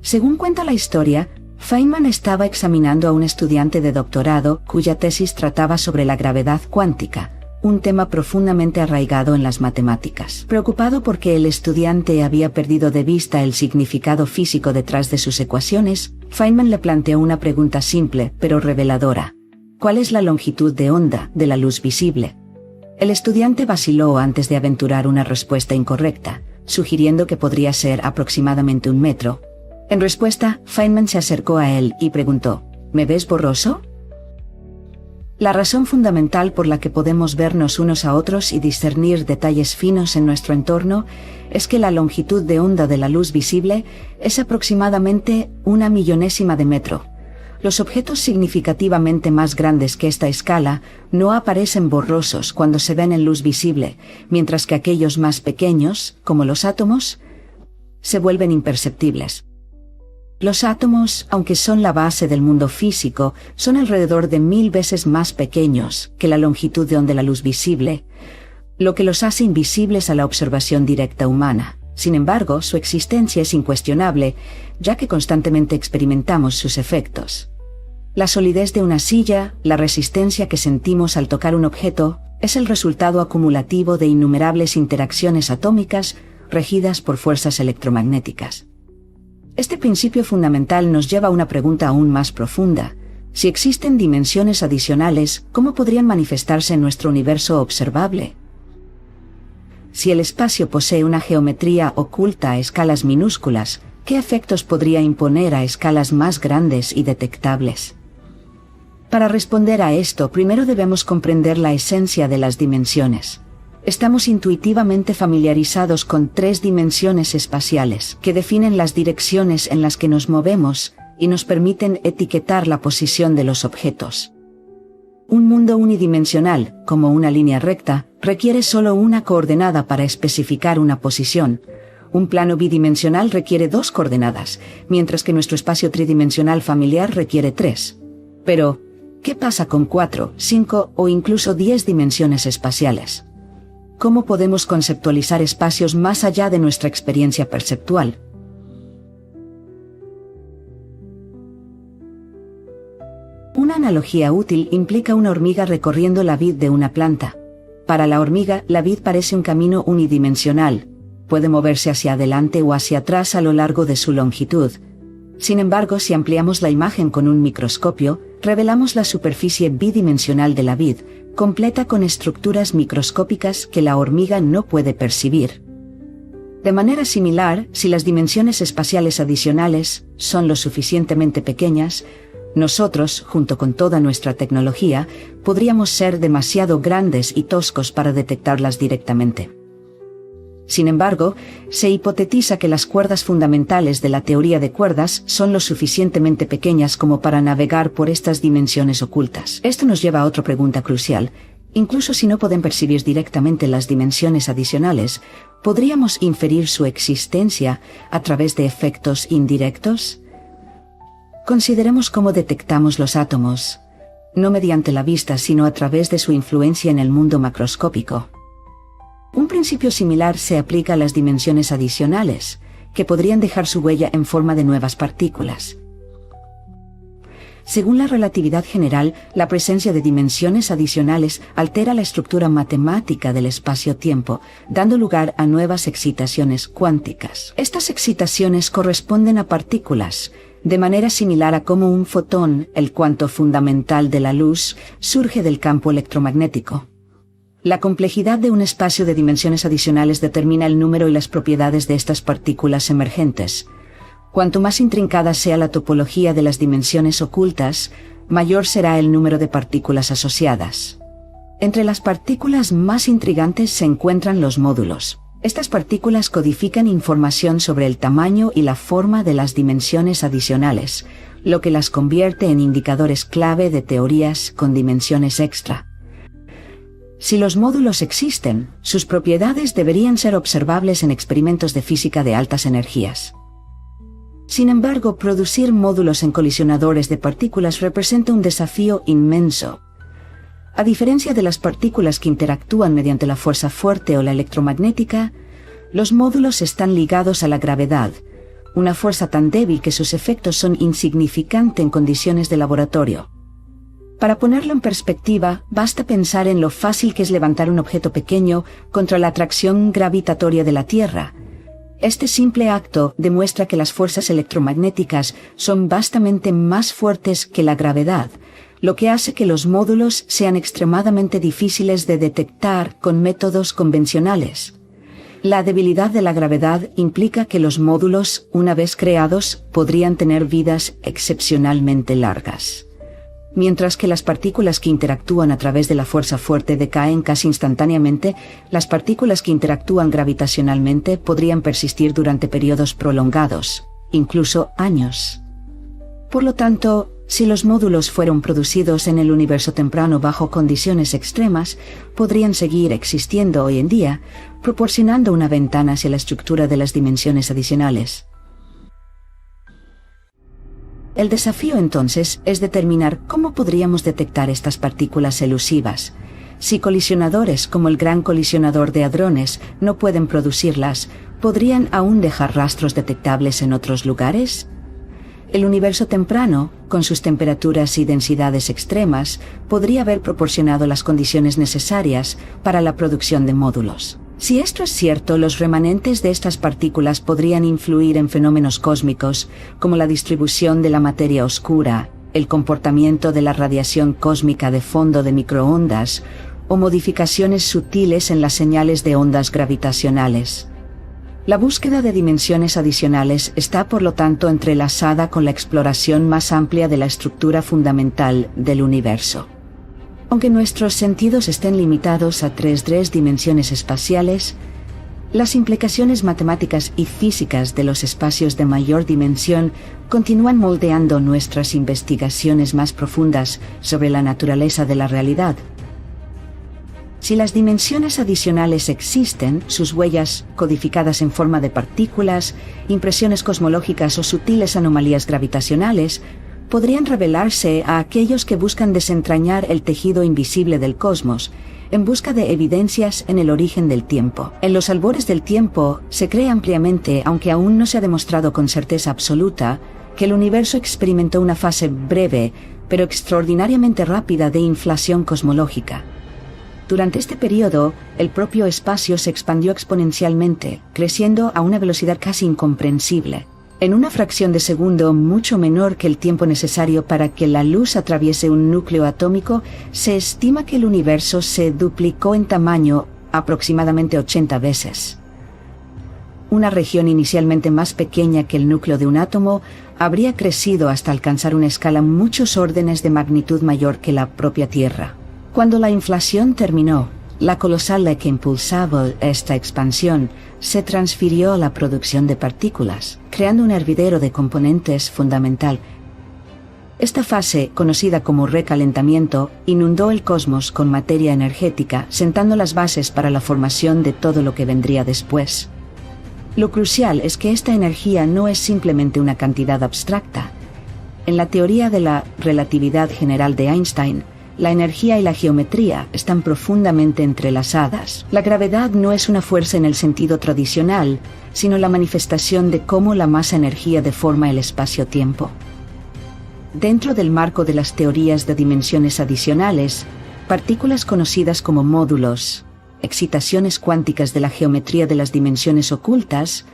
Según cuenta la historia, Feynman estaba examinando a un estudiante de doctorado cuya tesis trataba sobre la gravedad cuántica, un tema profundamente arraigado en las matemáticas. Preocupado porque el estudiante había perdido de vista el significado físico detrás de sus ecuaciones, Feynman le planteó una pregunta simple pero reveladora. ¿Cuál es la longitud de onda de la luz visible? El estudiante vaciló antes de aventurar una respuesta incorrecta, sugiriendo que podría ser aproximadamente 1 metro. En respuesta, Feynman se acercó a él y preguntó, ¿me ves borroso? La razón fundamental por la que podemos vernos unos a otros y discernir detalles finos en nuestro entorno es que la longitud de onda de la luz visible es aproximadamente 1 millonésima de metro, Los objetos significativamente más grandes que esta escala no aparecen borrosos cuando se ven en luz visible, mientras que aquellos más pequeños, como los átomos, se vuelven imperceptibles. Los átomos, aunque son la base del mundo físico, son alrededor de 1000 veces más pequeños que la longitud de onda de la luz visible, lo que los hace invisibles a la observación directa humana. Sin embargo, su existencia es incuestionable, ya que constantemente experimentamos sus efectos. La solidez de una silla, la resistencia que sentimos al tocar un objeto, es el resultado acumulativo de innumerables interacciones atómicas regidas por fuerzas electromagnéticas. Este principio fundamental nos lleva a una pregunta aún más profunda. Si existen dimensiones adicionales, ¿cómo podrían manifestarse en nuestro universo observable? Si el espacio posee una geometría oculta a escalas minúsculas, ¿qué efectos podría imponer a escalas más grandes y detectables? Para responder a esto, primero debemos comprender la esencia de las dimensiones. Estamos intuitivamente familiarizados con 3 dimensiones espaciales, que definen las direcciones en las que nos movemos y nos permiten etiquetar la posición de los objetos. Un mundo unidimensional, como una línea recta, requiere solo una coordenada para especificar una posición. Un plano bidimensional requiere 2 coordenadas, mientras que nuestro espacio tridimensional familiar requiere 3. Pero, ¿qué pasa con 4, 5 o incluso 10 dimensiones espaciales? ¿Cómo podemos conceptualizar espacios más allá de nuestra experiencia perceptual? Una analogía útil implica una hormiga recorriendo la vid de una planta. Para la hormiga, la vid parece un camino unidimensional. Puede moverse hacia adelante o hacia atrás a lo largo de su longitud. Sin embargo, si ampliamos la imagen con un microscopio, revelamos la superficie bidimensional de la vid, completa con estructuras microscópicas que la hormiga no puede percibir. De manera similar, si las dimensiones espaciales adicionales son lo suficientemente pequeñas, nosotros, junto con toda nuestra tecnología, podríamos ser demasiado grandes y toscos para detectarlas directamente. Sin embargo, se hipotetiza que las cuerdas fundamentales de la teoría de cuerdas son lo suficientemente pequeñas como para navegar por estas dimensiones ocultas. Esto nos lleva a otra pregunta crucial. Incluso si no pueden percibir directamente las dimensiones adicionales, ¿podríamos inferir su existencia a través de efectos indirectos? Consideremos cómo detectamos los átomos, no mediante la vista, sino a través de su influencia en el mundo macroscópico. Un principio similar se aplica a las dimensiones adicionales, que podrían dejar su huella en forma de nuevas partículas. Según la relatividad general, la presencia de dimensiones adicionales altera la estructura matemática del espacio-tiempo, dando lugar a nuevas excitaciones cuánticas. Estas excitaciones corresponden a partículas, de manera similar a cómo un fotón, el cuanto fundamental de la luz, surge del campo electromagnético. La complejidad de un espacio de dimensiones adicionales determina el número y las propiedades de estas partículas emergentes. Cuanto más intrincada sea la topología de las dimensiones ocultas, mayor será el número de partículas asociadas. Entre las partículas más intrigantes se encuentran los módulos. Estas partículas codifican información sobre el tamaño y la forma de las dimensiones adicionales, lo que las convierte en indicadores clave de teorías con dimensiones extra. Si los módulos existen, sus propiedades deberían ser observables en experimentos de física de altas energías. Sin embargo, producir módulos en colisionadores de partículas representa un desafío inmenso. A diferencia de las partículas que interactúan mediante la fuerza fuerte o la electromagnética, los módulos están ligados a la gravedad, una fuerza tan débil que sus efectos son insignificantes en condiciones de laboratorio. Para ponerlo en perspectiva, basta pensar en lo fácil que es levantar un objeto pequeño contra la atracción gravitatoria de la Tierra. Este simple acto demuestra que las fuerzas electromagnéticas son vastamente más fuertes que la gravedad, lo que hace que los módulos sean extremadamente difíciles de detectar con métodos convencionales. La debilidad de la gravedad implica que los módulos, una vez creados, podrían tener vidas excepcionalmente largas. Mientras que las partículas que interactúan a través de la fuerza fuerte decaen casi instantáneamente, las partículas que interactúan gravitacionalmente podrían persistir durante periodos prolongados, incluso años. Por lo tanto, si los módulos fueron producidos en el universo temprano bajo condiciones extremas, podrían seguir existiendo hoy en día, proporcionando una ventana hacia la estructura de las dimensiones adicionales. El desafío entonces es determinar cómo podríamos detectar estas partículas elusivas. Si colisionadores como el Gran Colisionador de Hadrones no pueden producirlas, ¿podrían aún dejar rastros detectables en otros lugares? El universo temprano, con sus temperaturas y densidades extremas, podría haber proporcionado las condiciones necesarias para la producción de módulos. Si esto es cierto, los remanentes de estas partículas podrían influir en fenómenos cósmicos, como la distribución de la materia oscura, el comportamiento de la radiación cósmica de fondo de microondas, o modificaciones sutiles en las señales de ondas gravitacionales. La búsqueda de dimensiones adicionales está, por lo tanto, entrelazada con la exploración más amplia de la estructura fundamental del universo. Aunque nuestros sentidos estén limitados a 3 dimensiones espaciales, las implicaciones matemáticas y físicas de los espacios de mayor dimensión continúan moldeando nuestras investigaciones más profundas sobre la naturaleza de la realidad. Si las dimensiones adicionales existen, sus huellas, codificadas en forma de partículas, impresiones cosmológicas o sutiles anomalías gravitacionales, podrían revelarse a aquellos que buscan desentrañar el tejido invisible del cosmos, en busca de evidencias en el origen del tiempo. En los albores del tiempo, se cree ampliamente, aunque aún no se ha demostrado con certeza absoluta, que el universo experimentó una fase breve, pero extraordinariamente rápida de inflación cosmológica. Durante este periodo, el propio espacio se expandió exponencialmente, creciendo a una velocidad casi incomprensible. En una fracción de segundo mucho menor que el tiempo necesario para que la luz atraviese un núcleo atómico, se estima que el universo se duplicó en tamaño aproximadamente 80 veces. Una región inicialmente más pequeña que el núcleo de un átomo habría crecido hasta alcanzar una escala muchos órdenes de magnitud mayor que la propia Tierra. Cuando la inflación terminó, la colosal ley que impulsaba esta expansión se transfirió a la producción de partículas, creando un hervidero de componentes fundamental. Esta fase, conocida como recalentamiento, inundó el cosmos con materia energética, sentando las bases para la formación de todo lo que vendría después. Lo crucial es que esta energía no es simplemente una cantidad abstracta. En la teoría de la relatividad general de Einstein, la energía y la geometría están profundamente entrelazadas. La gravedad no es una fuerza en el sentido tradicional, sino la manifestación de cómo la masa-energía deforma el espacio-tiempo. Dentro del marco de las teorías de dimensiones adicionales, partículas conocidas como módulos, excitaciones cuánticas de la geometría de las dimensiones ocultas,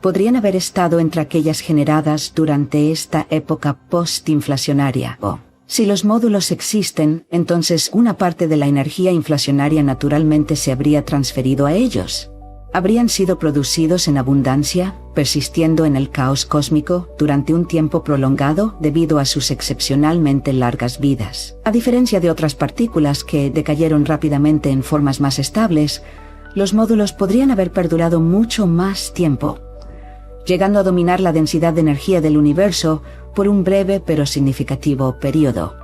podrían haber estado entre aquellas generadas durante esta época postinflacionaria. Si los módulos existen, entonces una parte de la energía inflacionaria naturalmente se habría transferido a ellos. Habrían sido producidos en abundancia, persistiendo en el caos cósmico durante un tiempo prolongado debido a sus excepcionalmente largas vidas. A diferencia de otras partículas que decayeron rápidamente en formas más estables, los módulos podrían haber perdurado mucho más tiempo, llegando a dominar la densidad de energía del universo por un breve pero significativo periodo.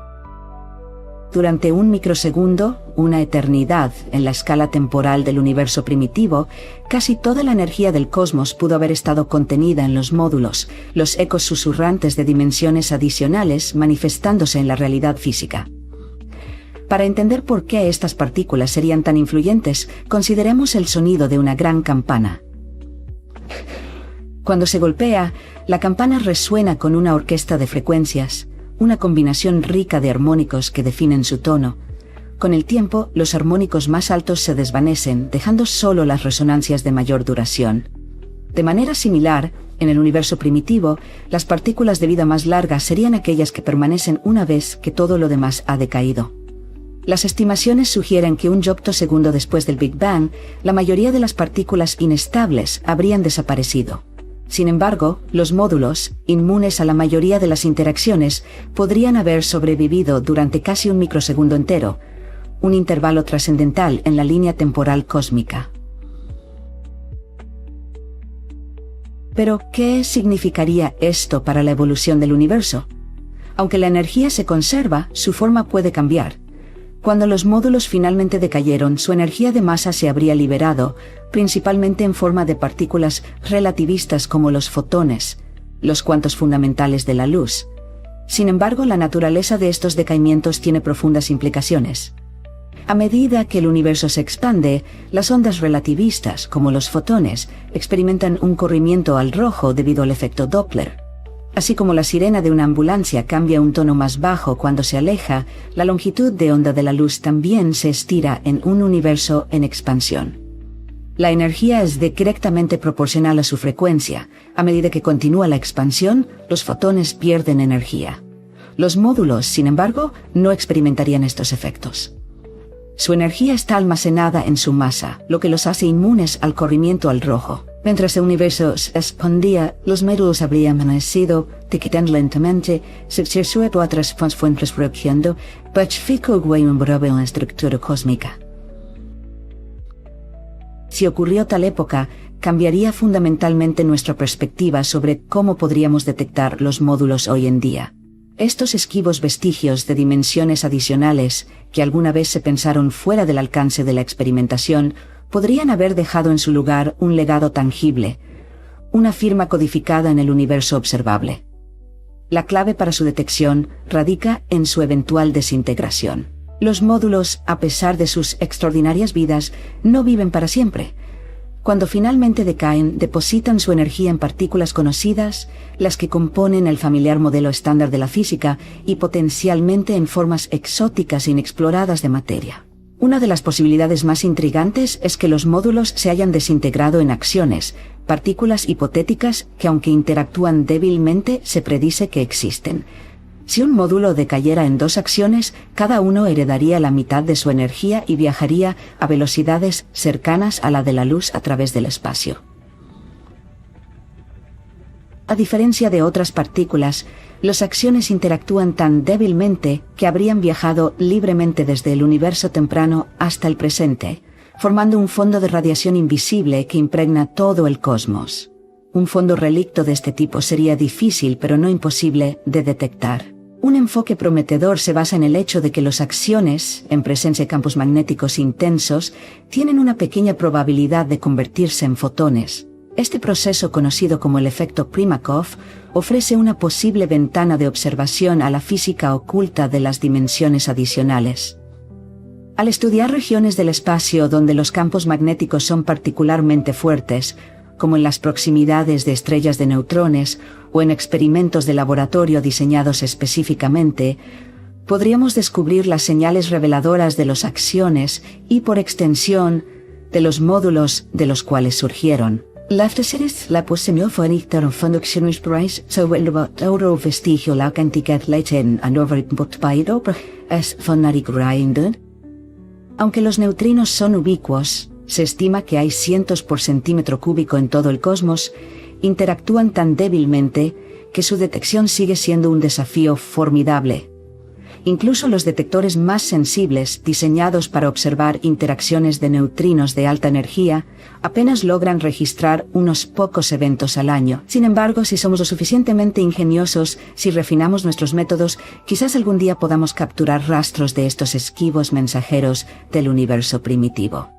Durante un microsegundo, una eternidad en la escala temporal del universo primitivo, casi toda la energía del cosmos pudo haber estado contenida en los módulos, los ecos susurrantes de dimensiones adicionales manifestándose en la realidad física. Para entender por qué estas partículas serían tan influyentes, consideremos el sonido de una gran campana. Cuando se golpea, la campana resuena con una orquesta de frecuencias, una combinación rica de armónicos que definen su tono. Con el tiempo, los armónicos más altos se desvanecen, dejando solo las resonancias de mayor duración. De manera similar, en el universo primitivo, las partículas de vida más larga serían aquellas que permanecen una vez que todo lo demás ha decaído. Las estimaciones sugieren que un yoctosegundo después del Big Bang, la mayoría de las partículas inestables habrían desaparecido. Sin embargo, los módulos, inmunes a la mayoría de las interacciones, podrían haber sobrevivido durante casi un microsegundo entero, un intervalo trascendental en la línea temporal cósmica. Pero, ¿qué significaría esto para la evolución del universo? Aunque la energía se conserva, su forma puede cambiar. Cuando los módulos finalmente decayeron, su energía de masa se habría liberado, principalmente en forma de partículas relativistas como los fotones, los cuantos fundamentales de la luz. Sin embargo, la naturaleza de estos decaimientos tiene profundas implicaciones. A medida que el universo se expande, las ondas relativistas, como los fotones, experimentan un corrimiento al rojo debido al efecto Doppler. Así como la sirena de una ambulancia cambia un tono más bajo cuando se aleja, la longitud de onda de la luz también se estira en un universo en expansión. La energía es directamente proporcional a su frecuencia. A medida que continúa la expansión, los fotones pierden energía. Los módulos, sin embargo, no experimentarían estos efectos. Su energía está almacenada en su masa, lo que los hace inmunes al corrimiento al rojo. Mientras el universo se expandía, los módulos habrían permanecido decayendo lentamente, sucediendo a otras fuentes reaccionando, pacificando un breve en la estructura cósmica. Si ocurrió tal época, cambiaría fundamentalmente nuestra perspectiva sobre cómo podríamos detectar los módulos hoy en día. Estos esquivos vestigios de dimensiones adicionales, que alguna vez se pensaron fuera del alcance de la experimentación, podrían haber dejado en su lugar un legado tangible, una firma codificada en el universo observable. La clave para su detección radica en su eventual desintegración. Los módulos, a pesar de sus extraordinarias vidas, no viven para siempre. Cuando finalmente decaen, depositan su energía en partículas conocidas, las que componen el familiar modelo estándar de la física, y potencialmente en formas exóticas e inexploradas de materia. Una de las posibilidades más intrigantes es que los módulos se hayan desintegrado en acciones, partículas hipotéticas que, aunque interactúan débilmente, se predice que existen. Si un módulo decayera en dos acciones, cada uno heredaría la mitad de su energía y viajaría a velocidades cercanas a la de la luz a través del espacio. A diferencia de otras partículas, las acciones interactúan tan débilmente que habrían viajado libremente desde el universo temprano hasta el presente, formando un fondo de radiación invisible que impregna todo el cosmos. Un fondo relicto de este tipo sería difícil, pero no imposible, de detectar. Un enfoque prometedor se basa en el hecho de que las acciones, en presencia de campos magnéticos intensos, tienen una pequeña probabilidad de convertirse en fotones. Este proceso, conocido como el efecto Primakov, ofrece una posible ventana de observación a la física oculta de las dimensiones adicionales. Al estudiar regiones del espacio donde los campos magnéticos son particularmente fuertes, como en las proximidades de estrellas de neutrones o en experimentos de laboratorio diseñados específicamente, podríamos descubrir las señales reveladoras de las acciones y, por extensión, de los módulos de los cuales surgieron. La posición förniktaren funktionsbereich såväl vestigio la cantidad lechen and overbotbaido es von. Aunque los neutrinos son ubicuos, se estima que hay cientos por centímetro cúbico en todo el cosmos, interactúan tan débilmente que su detección sigue siendo un desafío formidable. Incluso los detectores más sensibles, diseñados para observar interacciones de neutrinos de alta energía, apenas logran registrar unos pocos eventos al año. Sin embargo, si somos lo suficientemente ingeniosos, si refinamos nuestros métodos, quizás algún día podamos capturar rastros de estos esquivos mensajeros del universo primitivo.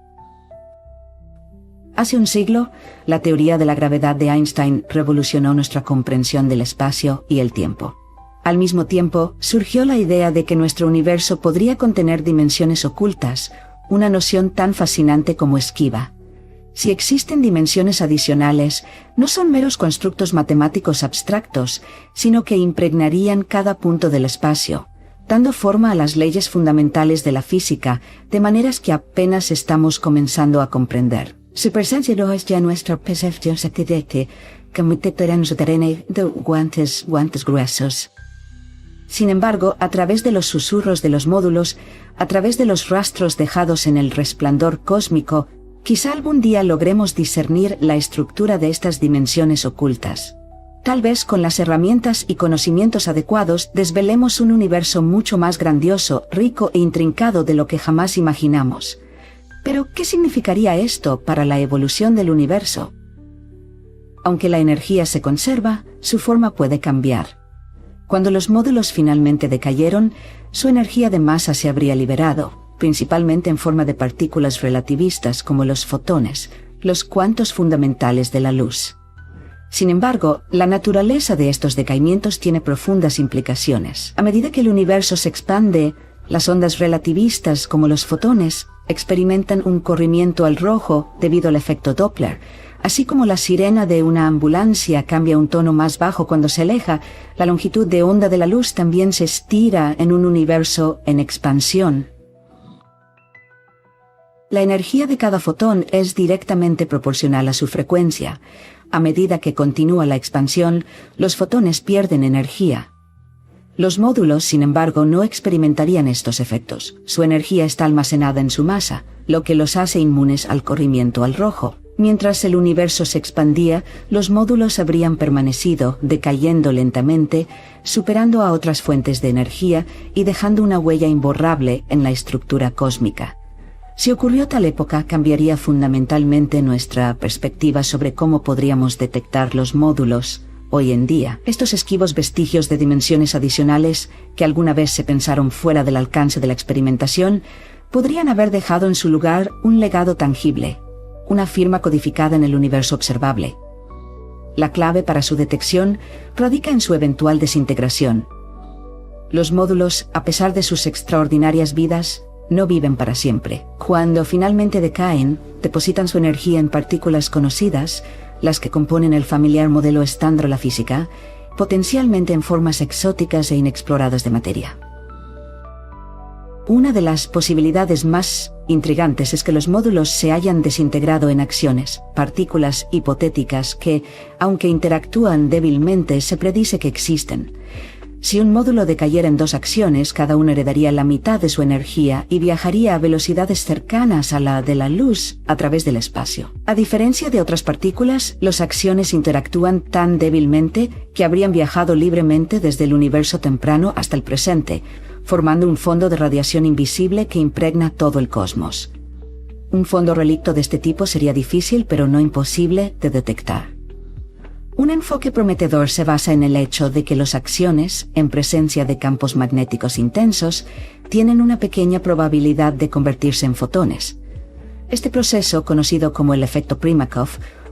Hace un siglo, la teoría de la gravedad de Einstein revolucionó nuestra comprensión del espacio y el tiempo. Al mismo tiempo, surgió la idea de que nuestro universo podría contener dimensiones ocultas, una noción tan fascinante como esquiva. Si existen dimensiones adicionales, no son meros constructos matemáticos abstractos, sino que impregnarían cada punto del espacio, dando forma a las leyes fundamentales de la física, de maneras que apenas estamos comenzando a comprender. Su presencia no es ya nuestra percepción satélite, como terrenos de guantes gruesos. Sin embargo, a través de los susurros de los módulos, a través de los rastros dejados en el resplandor cósmico, quizá algún día logremos discernir la estructura de estas dimensiones ocultas. Tal vez con las herramientas y conocimientos adecuados desvelemos un universo mucho más grandioso, rico e intrincado de lo que jamás imaginamos. Pero, ¿qué significaría esto para la evolución del universo? Aunque la energía se conserva, su forma puede cambiar. Cuando los módulos finalmente decayeron, su energía de masa se habría liberado, principalmente en forma de partículas relativistas como los fotones, los cuantos fundamentales de la luz. Sin embargo, la naturaleza de estos decaimientos tiene profundas implicaciones. A medida que el universo se expande, las ondas relativistas, como los fotones, experimentan un corrimiento al rojo debido al efecto Doppler. Así como la sirena de una ambulancia cambia un tono más bajo cuando se aleja, la longitud de onda de la luz también se estira en un universo en expansión. La energía de cada fotón es directamente proporcional a su frecuencia. A medida que continúa la expansión, los fotones pierden energía. Los módulos, sin embargo, no experimentarían estos efectos. Su energía está almacenada en su masa, lo que los hace inmunes al corrimiento al rojo. Mientras el universo se expandía, los módulos habrían permanecido, decayendo lentamente, superando a otras fuentes de energía y dejando una huella imborrable en la estructura cósmica. Si ocurrió tal época, cambiaría fundamentalmente nuestra perspectiva sobre cómo podríamos detectar los módulos. Hoy en día, estos esquivos vestigios de dimensiones adicionales, que alguna vez se pensaron fuera del alcance de la experimentación, podrían haber dejado en su lugar un legado tangible, una firma codificada en el universo observable. La clave para su detección radica en su eventual desintegración. Los módulos, a pesar de sus extraordinarias vidas, no viven para siempre. Cuando finalmente decaen, depositan su energía en partículas conocidas, las que componen el familiar modelo estándar de la física, potencialmente en formas exóticas e inexploradas de materia. Una de las posibilidades más intrigantes es que los módulos se hayan desintegrado en acciones, partículas hipotéticas que, aunque interactúan débilmente, se predice que existen. Si un módulo decayera en dos acciones, cada uno heredaría la mitad de su energía y viajaría a velocidades cercanas a la de la luz a través del espacio. A diferencia de otras partículas, los acciones interactúan tan débilmente que habrían viajado libremente desde el universo temprano hasta el presente, formando un fondo de radiación invisible que impregna todo el cosmos. Un fondo relicto de este tipo sería difícil, pero no imposible, de detectar. Un enfoque prometedor se basa en el hecho de que las acciones, en presencia de campos magnéticos intensos, tienen una pequeña probabilidad de convertirse en fotones. Este proceso, conocido como el efecto Primakov,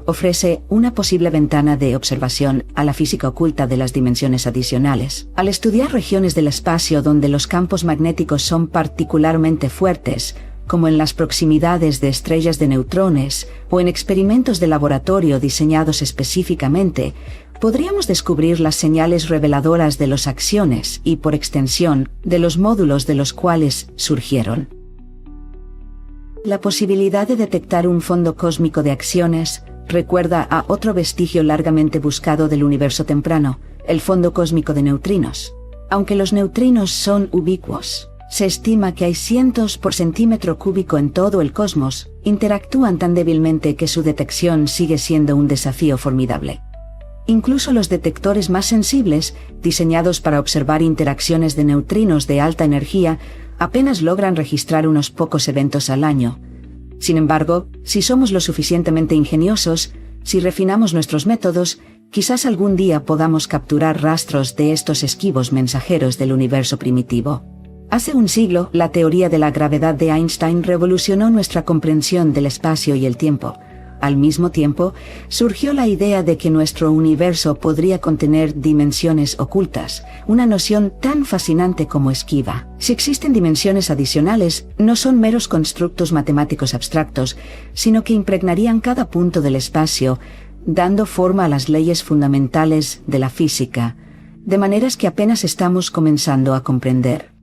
ofrece una posible ventana de observación a la física oculta de las dimensiones adicionales. Al estudiar regiones del espacio donde los campos magnéticos son particularmente fuertes, como en las proximidades de estrellas de neutrones o en experimentos de laboratorio diseñados específicamente, podríamos descubrir las señales reveladoras de las acciones y, por extensión, de los módulos de los cuales surgieron. La posibilidad de detectar un fondo cósmico de acciones recuerda a otro vestigio largamente buscado del universo temprano, el fondo cósmico de neutrinos. Aunque los neutrinos son ubicuos, se estima que hay cientos por centímetro cúbico en todo el cosmos, interactúan tan débilmente que su detección sigue siendo un desafío formidable. Incluso los detectores más sensibles, diseñados para observar interacciones de neutrinos de alta energía, apenas logran registrar unos pocos eventos al año. Sin embargo, si somos lo suficientemente ingeniosos, si refinamos nuestros métodos, quizás algún día podamos capturar rastros de estos esquivos mensajeros del universo primitivo. Hace un siglo, la teoría de la gravedad de Einstein revolucionó nuestra comprensión del espacio y el tiempo. Al mismo tiempo, surgió la idea de que nuestro universo podría contener dimensiones ocultas, una noción tan fascinante como esquiva. Si existen dimensiones adicionales, no son meros constructos matemáticos abstractos, sino que impregnarían cada punto del espacio, dando forma a las leyes fundamentales de la física, de maneras que apenas estamos comenzando a comprender.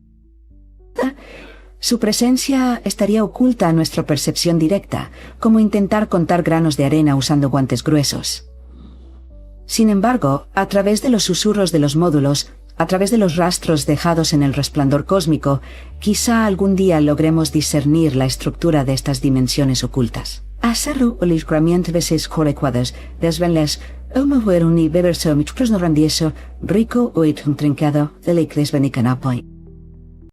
Su presencia estaría oculta a nuestra percepción directa, como intentar contar granos de arena usando guantes gruesos. Sin embargo, a través de los susurros de los módulos, a través de los rastros dejados en el resplandor cósmico, quizá algún día logremos discernir la estructura de estas dimensiones ocultas. Hacerlo o ligramiento veces jorecuadas, desvenles, umuhuer universo michpresnorandieso, rico o trincado, de la iglesia venicanapoy.